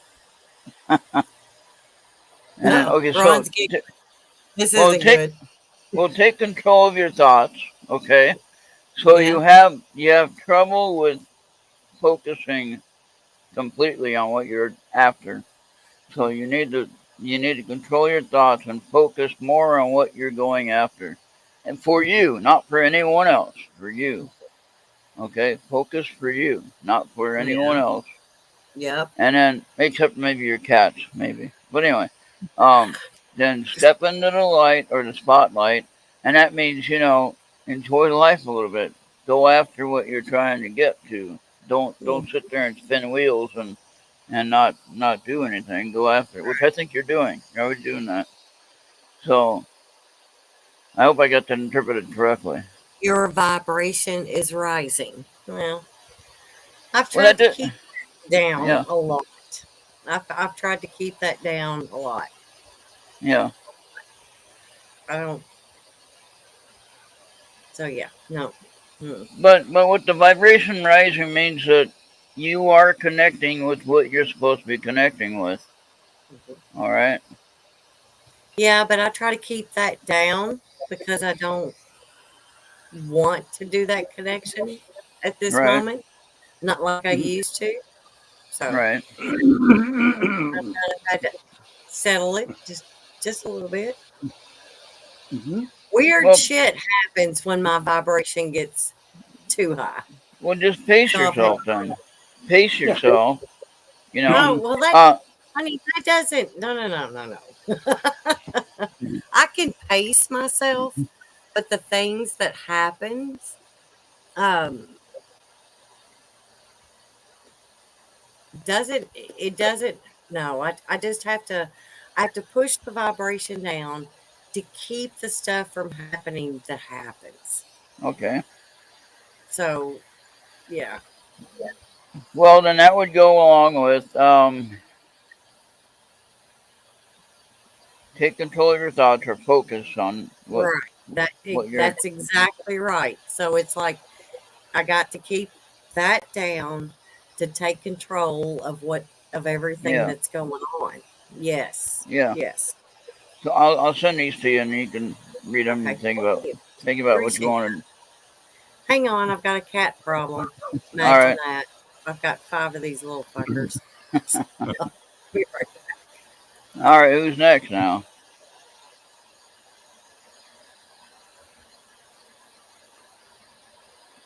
then okay. So Ron's getting. This well isn't take good. take control of your thoughts. Okay. So Yeah. you have trouble with focusing completely on what you're after. So you need to control your thoughts and focus more on what you're going after. And for you, not for anyone else, for you. Okay? Focus for you, not for anyone Yeah. else. Yep. And then except maybe your cats, maybe. But anyway, um then step into the light or the spotlight, and that means, enjoy life a little bit. Go after what you're trying to get to. Don't sit there and spin wheels and not do anything. Go after it, which I think you're doing. You're already doing that. So I hope I got that interpreted correctly. Your vibration is rising. Well, I've Well, tried that to did, keep it down yeah, a lot. I've tried to keep that down a lot. yeah. I don't. So yeah, no. Mm. But with the vibration rising means that you are connecting with what you're supposed to be connecting with. All right. Yeah, but I try to keep that down because I don't want to do that connection at this Right. moment. Not like I used to. So Right. I've kind of had to settle it just a little bit. Mhm. Weird Well, shit happens when my vibration gets too high. just pace So I've had. yourself then. Pace Yeah. yourself. You know. Oh well, that Uh. honey, that doesn't. No, no, no, no, no. I can pace myself, but the things that happens, um, doesn't it doesn't. No, I just have to. I have to push the vibration down to keep the stuff from happening that happens. Okay. So yeah, Well, then that would go along with take control of your thoughts or focus on right. what you're. That's exactly right. So it's like I got to keep that down to take control of everything Yeah. that's going on. Yes. Yeah. Yes. So I'll send these to you, and you can read them Okay. and Thank you. think about what you Appreciate want. that. Hang on, I've got a cat problem. All Imagine right. that. I've got 5 of these little fuckers. Be right All right. Who's next now?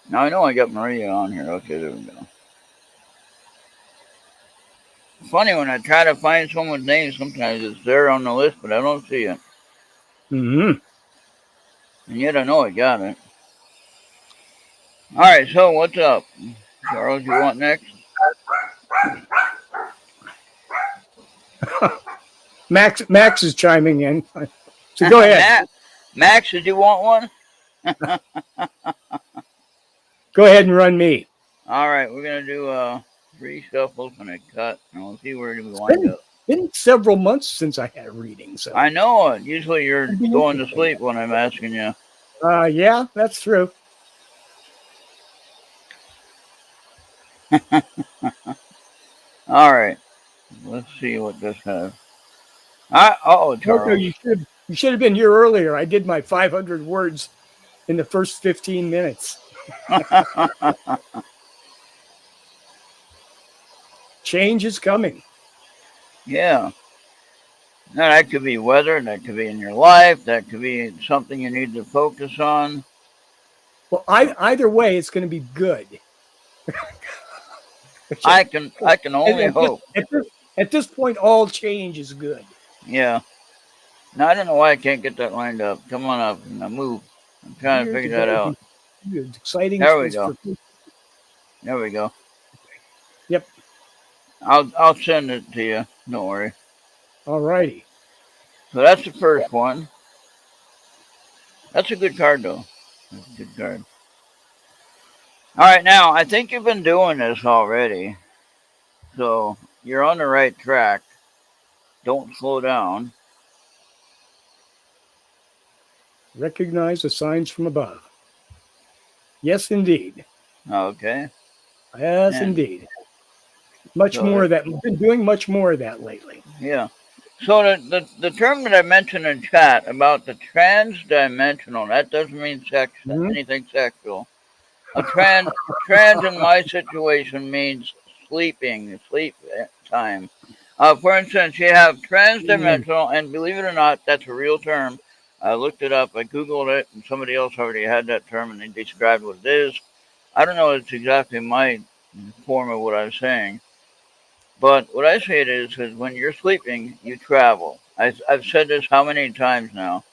Now I know I got Maria on here. Okay, there we go. Funny when I try to find someone's name, sometimes it's there on the list, but I don't see it. Mhm. And yet I know I got it. All right. So what's up, Charles? You want next? Max is chiming in. So go ahead. Max, did you want one? Go ahead and run me. All right, we're gonna do three shuffles and a cut, and we'll see where we It's wind up. been several months since I had a reading, so I know it. Usually you're it'd be going to interesting. sleep when I'm asking you. Yeah, that's true. All right, let's see what this has. Oh, Jojo, Charles. you should have been here earlier. I did my 500 words in the first 15 minutes. Change is coming. Yeah. Now, that could be weather, that could be in your life, that could be something you need to focus on. Well, either way, it's going to be good. I Okay. can only hope. At this point, all change is good. Yeah. Now, I don't know why I can't get that lined up. Come on up. Now move. I'm trying to Here to figure that go. out. It's exciting. There we It's go. for There we go. yep. I'll send it to you. Don't worry. All righty. So that's the first one. That's a good card, though. That's a good card. All right, now I think you've been doing this already, so you're on the right track. Don't slow down. Recognize the signs from above. Yes, indeed. Okay. Yes, And indeed. Much so more of that. We've been doing much more of that lately. yeah. So the term that I mentioned in chat about the trans-dimensional, that doesn't mean Mhm. anything sexual. A trans in my situation means sleep time. For instance, you have trans-dimensional, and believe it or not, that's a real term. I looked it up, I Googled it, and somebody else already had that term, and they described what it is. I don't know if it's exactly my form of what I'm saying, but what I say it is when you're sleeping, you travel. I've said this how many times now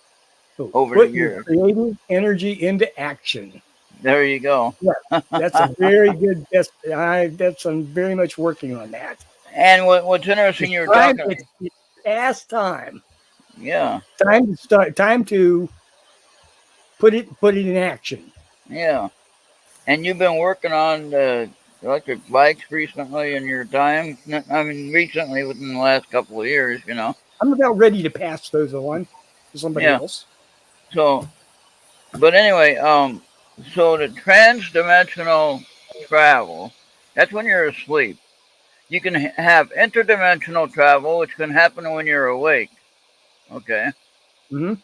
So over the put your years. creative energy into action. There you go. Yeah, that's a very good. I'm very much working on that. And what's interesting, It's you were time. talking, It's past time. yeah, Time to start. Time to put it in action. yeah. And you've been working on the electric bikes recently in your time. I mean, recently within the last couple of years. I'm about ready to pass those on to somebody Yeah. else. So, but anyway, so the trans-dimensional travel, that's when you're asleep. You can have interdimensional travel, which can happen when you're awake. Okay. Hmm.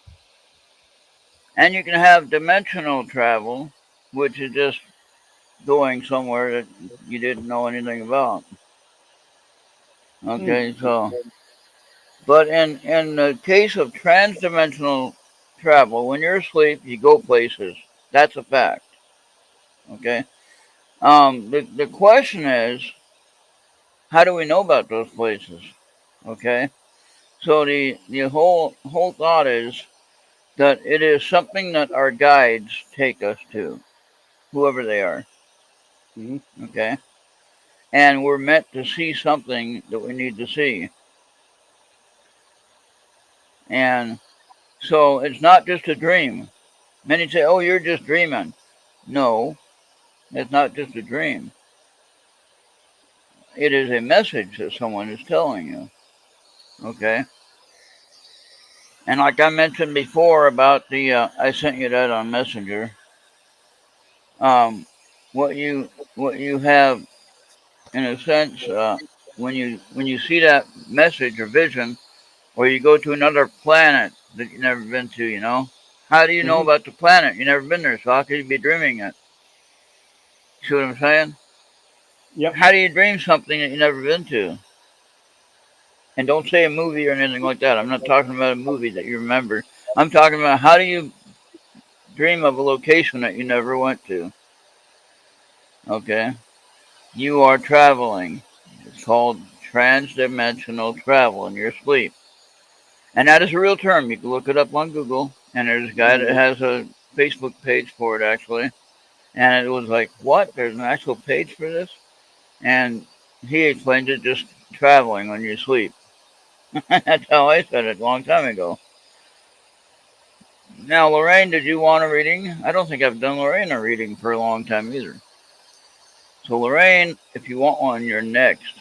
And you can have dimensional travel, which is just going somewhere that you didn't know anything about. Okay, so but in the case of transdimensional travel, when you're asleep, you go places. That's a fact. Okay. The question is, how do we know about those places? Okay. So the whole thought is that it is something that our guides take us to, whoever they are. Hmm. Okay. And we're meant to see something that we need to see. And so it's not just a dream. Many say, "Oh, you're just dreaming." No, it's not just a dream. It is a message that someone is telling you. Okay. And like I mentioned before about I sent you that on Messenger. Um, what you have in a sense when you see that message or vision, or you go to another planet that you've never been to, how do you know Hmm. about the planet? You've never been there, so how could you be dreaming it? See what I'm saying? Yep. How do you dream something that you've never been to? And don't say a movie or anything like that. I'm not talking about a movie that you remember. I'm talking about how do you dream of a location that you never went to? Okay? You are traveling. It's called transdimensional travel in your sleep. And that is a real term. You can look it up on Google. And there's a guy that has a Facebook page for it, actually. And it was like, what? There's an actual page for this? And he explained it just traveling when you sleep. That's how I said it a long time ago. Now, Lorraine, did you want a reading? I don't think I've done Lorraine a reading for a long time either. So, Lorraine, if you want one, you're next.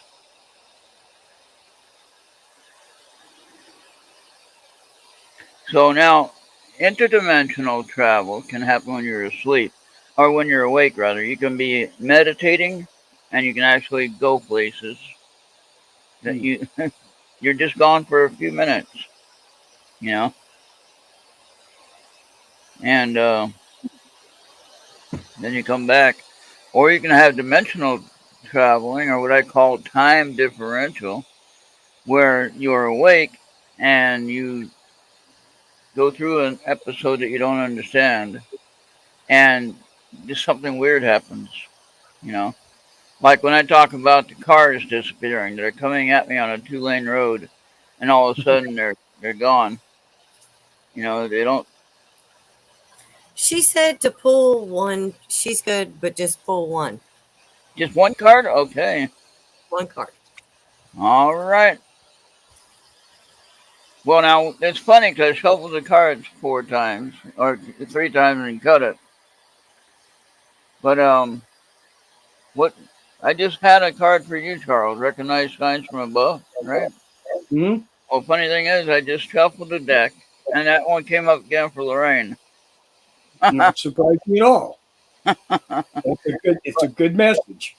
So now, interdimensional travel can happen when you're asleep, or when you're awake, rather. You can be meditating, and you can actually go places that you're just gone for a few minutes, you know, and then you come back. Or you can have dimensional traveling, or what I call time differential. where you're awake and you go through an episode that you don't understand, and just something weird happens, you know. Like when I talk about the cars disappearing, they're coming at me on a 2-lane road, and all of a sudden they're gone. You know, they don't. She said to pull one. She's good, but just pull one. Just one card? Okay. One card. All right. Well, now it's funny because I shuffled the cards 4 times or 3 times and cut it. But what? I just had a card for you, Charles. Recognize signs from above, right? Hmm? Well, funny thing is, I just shuffled the deck, and that one came up again for Lorraine. Not surprised me at all. It's a good message.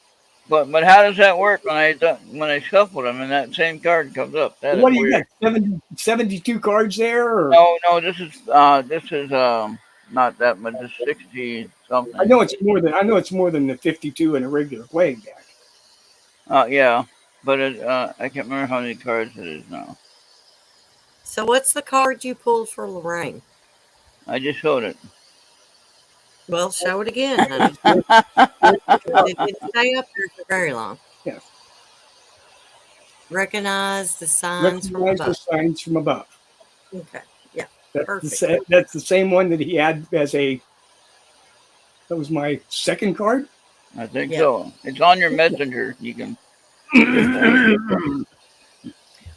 But how does that work when I shuffle them and that same card comes up? That is What do you weird. got? 72 cards there? Or? No, this is not that much. It's 60 something. I know it's more than the 52 in a regular playing deck. Yeah, but I can't remember how many cards it is now. So what's the card you pulled for Lorraine? I just showed it. Well, show it again, honey. It didn't stay up there for very long. Yes. Recognize the signs from Recognize the above. signs from above. Okay. Yeah. That's that's the same one that he had as a. That was my second card. I think Yeah. so. It's on your messenger. You can.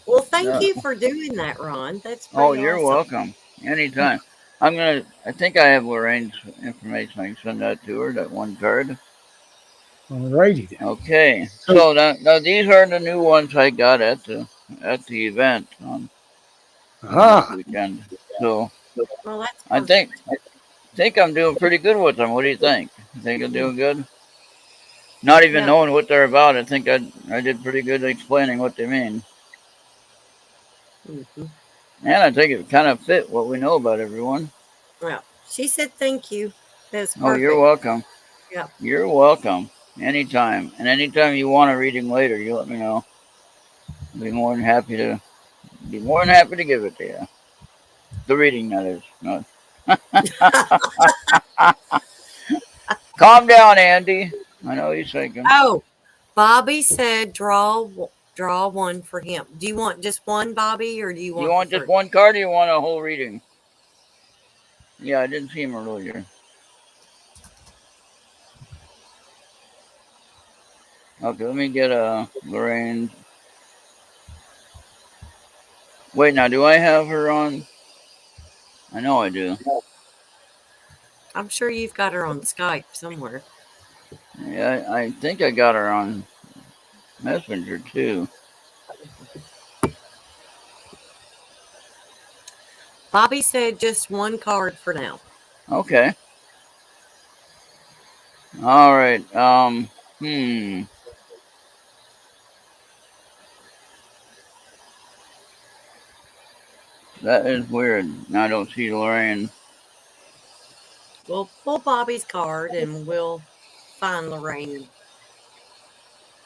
Well, thank you for doing that, Ron. That's pretty Oh, you're awesome. welcome. Anytime. I think I have Lorraine's information. I can send that to her. That one card. Alrighty then. Okay. So now these are the new ones I got at the event on this weekend. So Well, that's I think I'm doing pretty good with them. What do you think? You think I'm doing good? Not even knowing what they're about, I think I did pretty good explaining what they mean. Mm-hmm. And I think it kind of fit what we know about everyone. Well, she said thank you. That's perfect. Oh, you're welcome. Yeah. You're welcome. Anytime. And anytime you want a reading later, you let me know. I'll be more than happy to give it to you. The reading, that is. No. Calm down, Andy. I know he's thinking. Oh, Bobby said draw one for him. Do you want just one, Bobby, or do you want? You want just one card, or you want a whole reading? Yeah, I didn't see him earlier. Okay, let me get Lorraine. Wait, now do I have her on? I know I do. I'm sure you've got her on Skype somewhere. Yeah, I think I got her on Messenger too. Bobby said just one card for now. Okay. All right. That is weird. I don't see Lorraine. We'll pull Bobby's card and we'll find Lorraine.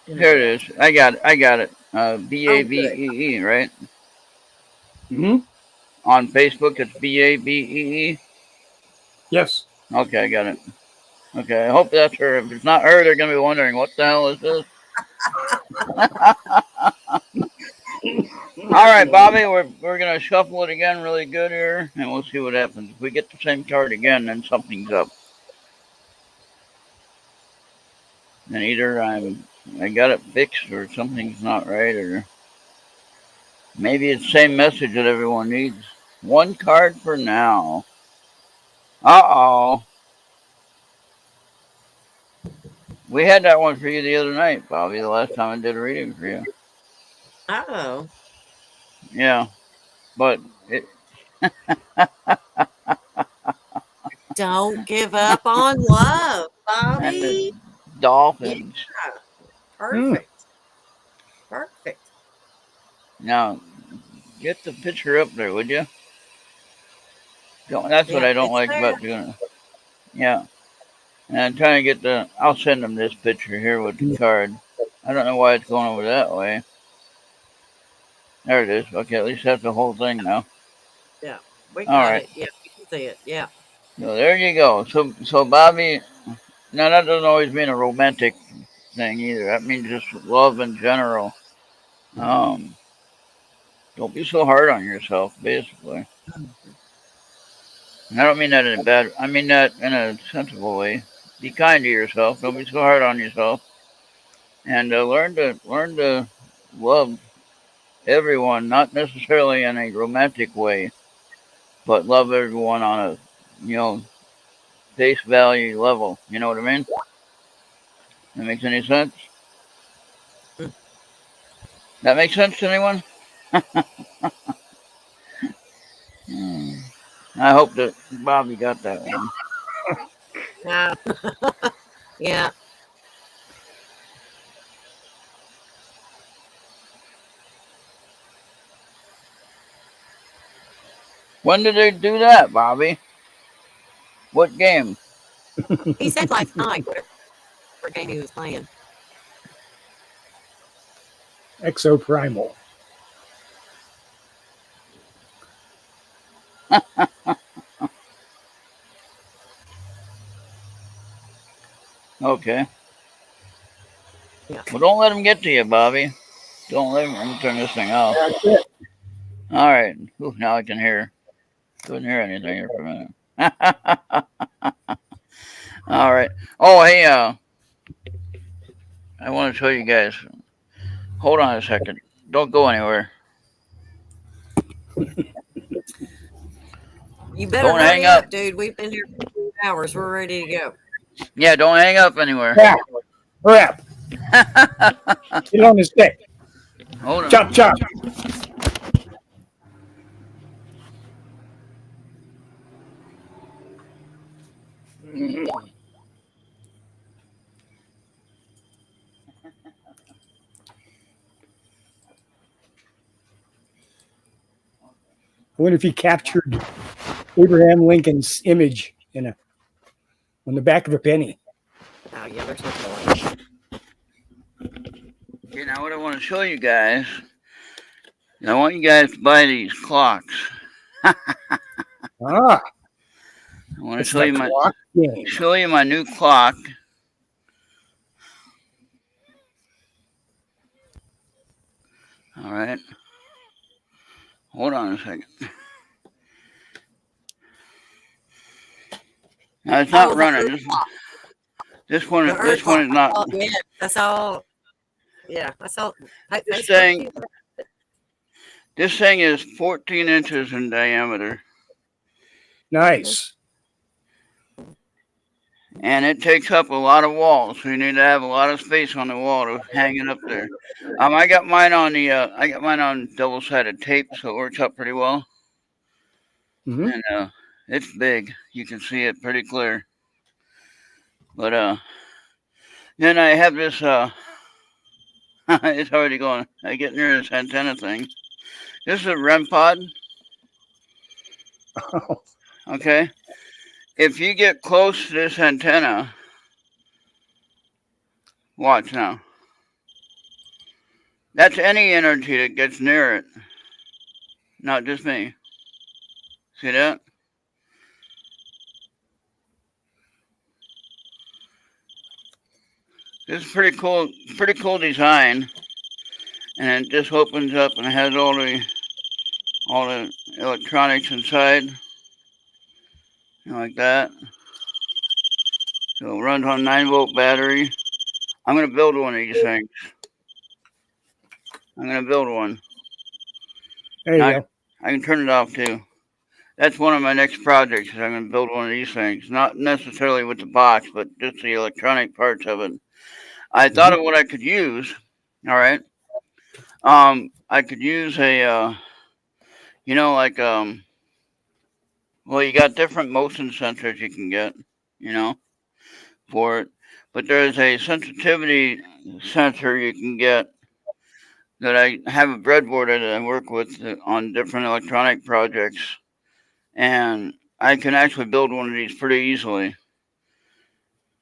Here it is. I got it. BABEE, right? Mm-hmm. On Facebook, it's BABEE. Yes. Okay, I got it. Okay, I hope that's her. If it's not her, they're gonna be wondering what the hell is this. All right, Bobby, we're gonna shuffle it again really good here, and we'll see what happens. If we get the same card again, then something's up. And either I got it fixed, or something's not right, or maybe it's the same message that everyone needs. One card for now. Uh-oh. We had that one for you the other night, Bobby, the last time I did a reading for you. Oh. Yeah, but it... Don't give up on love, Bobby. Dolphins. Yeah. Perfect. Perfect. Now, get the picture up there, would you? That's what I don't like about doing it. Yeah. And I'm trying to get I'll send them this picture here with the card. I don't know why it's going over that way. There it is. Okay, at least that's the whole thing now. Yeah, we All got right. it. Yeah, we can see it. Yeah. So there you go. So Bobby, now that doesn't always mean a romantic thing either. That means just love in general. Um, don't be so hard on yourself, basically. And I don't mean that in a bad. I mean that in a sensible way. Be kind to yourself. Don't be so hard on yourself, and learn to love everyone, not necessarily in a romantic way, but love everyone on a face value level. You know what I mean? That makes any sense? That makes sense to anyone? Hmm. I hope that Bobby got that one. Yeah. Yeah. When did they do that, Bobby? What game? He said last night whatever game he was playing. Exoprimal. Okay. Yeah. Well, don't let him get to you, Bobby. Don't let him. Let me turn this thing off. That's it. All right. Ooh, now I can hear. Couldn't hear anything here for a minute. All right. Oh, hey. I want to show you guys. Hold on a second. Don't go anywhere. You better Don't hurry hang up. up, dude. We've been here for 2 hours. We're ready to go. Yeah, don't hang up anywhere. Yeah. Crap. Get on the stick. Hold on. Chop, chop. I wonder if he captured Abraham Lincoln's image on the back of a penny. Oh, yeah, there's no point. Okay, now what I want to show you guys, I want you guys to buy these clocks. Ah, I want to it's the clock game. show you my new clock. All right. Hold on a second. Now it's not running. This one is not. Oh, yeah, that's all. Yeah, that's all. This thing is 14 inches in diameter. Nice. And it takes up a lot of walls, so you need to have a lot of space on the wall to hang it up there. I got mine on double-sided tape, so it works out pretty well. Mm-hmm. And it's big. You can see it pretty clear. But then I have this it's already going. I get near this antenna thing. This is a REM pod. Oh, Okay. If you get close to this antenna, watch now. That's any energy that gets near it. Not just me. See that? This is pretty cool design. And it just opens up and has all the electronics inside. Like that. So it runs on 9-volt battery. I'm gonna build one of these things. I'm gonna build one. there you go. I can turn it off too. That's one of my next projects. Is I'm gonna build one of these things. Not necessarily with the box, but just the electronic parts of it. I thought of what I could use. All right. I could use a, well, you got different motion sensors you can get, for it. But there's a sensitivity sensor you can get that I have a breadboard that I work with on different electronic projects. And I can actually build one of these pretty easily.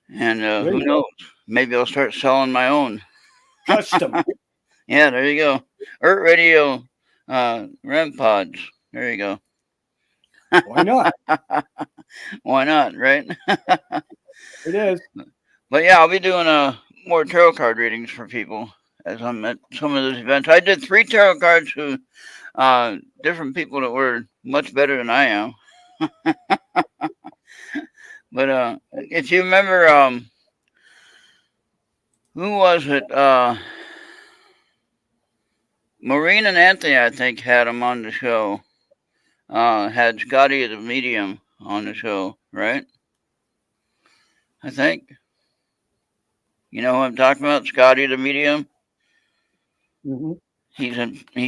And who knows? Maybe I'll start selling my own. Custom. Yeah, there you go. Earth Radio REM pods. There you go. Why not? Why not, right? It is. But yeah, I'll be doing more tarot card readings for people as I'm at some of those events. I did 3 tarot cards who different people that were much better than I am. But if you remember, who was it? Maureen and Anthony, I think, had them on the show. Had Scotty the medium on the show, right? I think. You know who I'm talking about? Scotty the medium. Mm-hmm. He's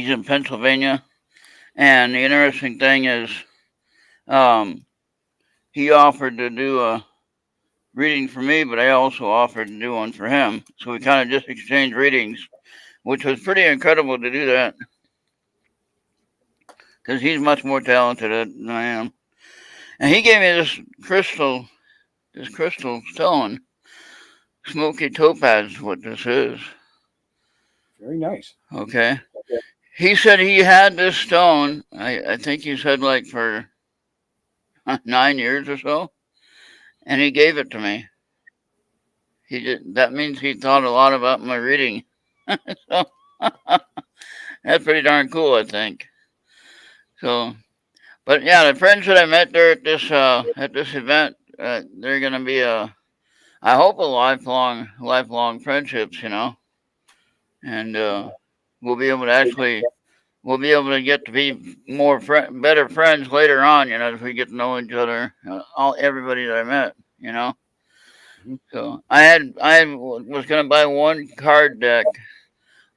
in Pennsylvania, and the interesting thing is, he offered to do a reading for me, but I also offered to do one for him. So we kind of just exchanged readings, which was pretty incredible to do that, because he's much more talented than I am. And he gave me this crystal stone. Smoky topaz is what this is. Very nice. Okay. He said he had this stone, I think he said like for 9 years or so, and he gave it to me. He did. That means he thought a lot about my reading. So that's pretty darn cool, I think. So, but yeah, the friends that I met there at this event, they're gonna be I hope a lifelong friendships, you know, and we'll be able to get to be better friends later on, you know, if we get to know each other, everybody that I met, you know. So I was gonna buy one card deck.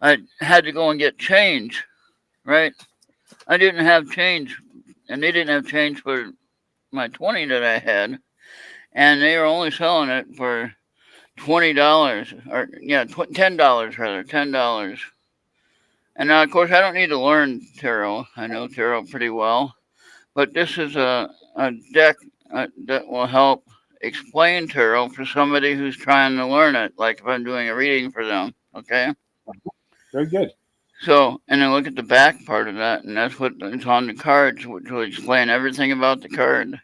I had to go and get change, right? I didn't have change, and they didn't have change for my 20 that I had, and they were only selling it for $20, or yeah, $10 rather, $10. And now, of course, I don't need to learn tarot. I know tarot pretty well, but this is a deck that will help explain tarot for somebody who's trying to learn it, like if I'm doing a reading for them, okay? Very good. So, and then look at the back part of that, and that's what it's on the cards, which will explain everything about the card,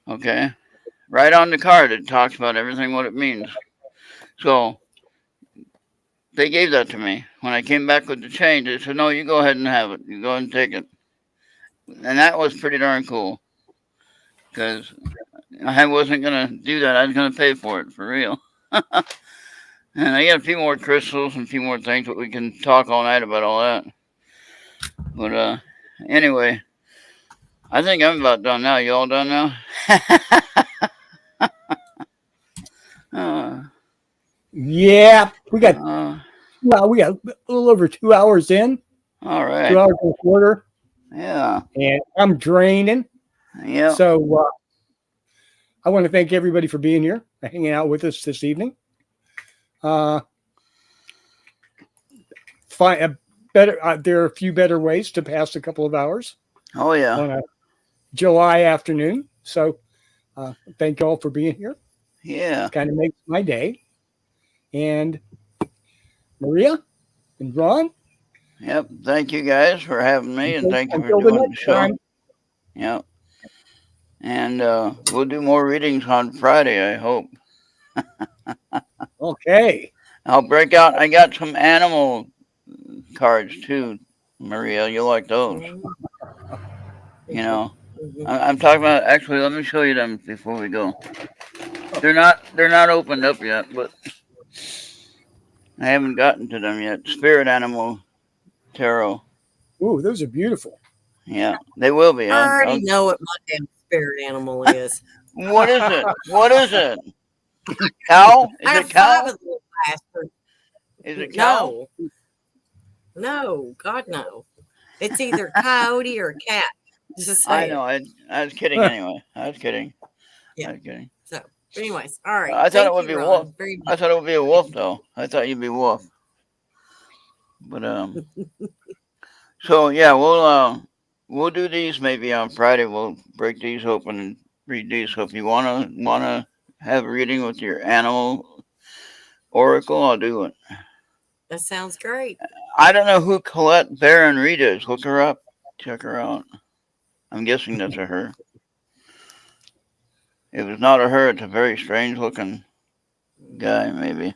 okay? Right on the card, it talks about everything, what it means. So, they gave that to me. When I came back with the change, they said, no, you go ahead and have it. You go ahead and take it. And that was pretty darn cool, because I wasn't going to do that. I was going to pay for it, for real. And I got a few more crystals and a few more things, but we can talk all night about all that. But anyway, I think I'm about done now. You all done now? Yeah, we got a little over 2 hours in. All right. 2 hours and a quarter. Yeah. And I'm draining. Yeah. So I want to thank everybody for being here, hanging out with us this evening. There are a few better ways to pass a couple of hours. Oh yeah. On a July afternoon. So thank you all for being here. Yeah. Kind of makes my day. And Maria and Ron. Yep. Thank you guys for having me, and thank you for Until the doing the next show. time. Yep. And we'll do more readings on Friday, I hope. Okay. I'll break out. I got some animal cards too, Maria. You'll like those. You know, I'm talking about. Actually, let me show you them before we go. They're not opened up yet, but I haven't gotten to them yet. Spirit animal tarot. Ooh, those are beautiful. Yeah, they will be. I already know what my damn spirit animal is. What is it? What is it? Cow? Is I it have cow? 5 of those bastards. Is it cow? No, God no. It's either coyote or cat. Just I say know. I was kidding anyway. I was kidding. Yeah. I was kidding. So, anyways, all right. I thought it would Thank be you, wolf. Ron, very I much. thought it would be a wolf, though. I thought you'd be wolf. But so yeah, we'll do these maybe on Friday. We'll break these open and read these. So if you wanna have a reading with your animal oracle, I'll do it. That sounds great. I don't know who Colette Baron Reed is. Look her up. Check her out. I'm guessing that's a her. If it's not a her, it's a very strange looking guy, maybe.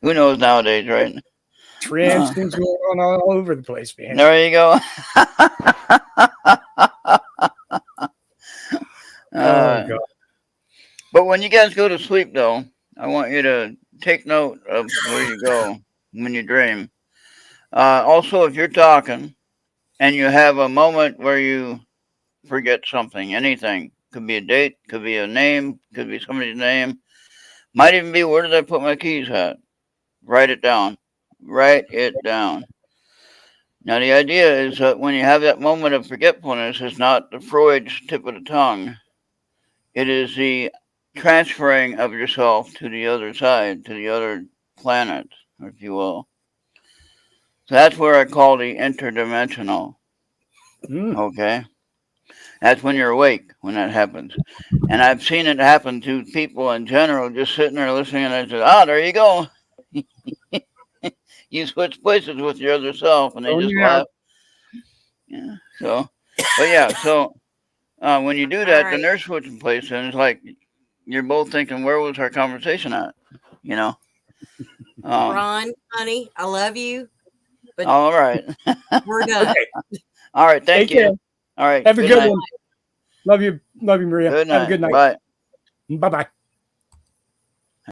Who knows nowadays, right? Trans things going on all over the place, man. There you go. Oh God. But when you guys go to sleep, though, I want you to take note of where you go when you dream. Also, if you're talking and you have a moment where you forget something, anything, could be a date, could be a name, could be somebody's name, might even be where did I put my keys at? Write it down. Write it down. Now, the idea is that when you have that moment of forgetfulness, it's not the Freud's tip of the tongue. It is the transferring of yourself to the other side, to the other planet, if you will. So that's where I call the interdimensional. Okay? That's when you're awake, when that happens. And I've seen it happen to people in general, just sitting there listening, and I said, there you go. You switch places with your other self, and they just laugh. Yeah. So, but yeah, so when you do that, then they're switching places, and it's like you're both thinking, where was our conversation at? You know? Ron, honey, I love you. But all right. We're done. Okay. All right. Thank you. All right. Have a good one. Love you, Maria. Good night. Have a good night. Bye. Bye-bye.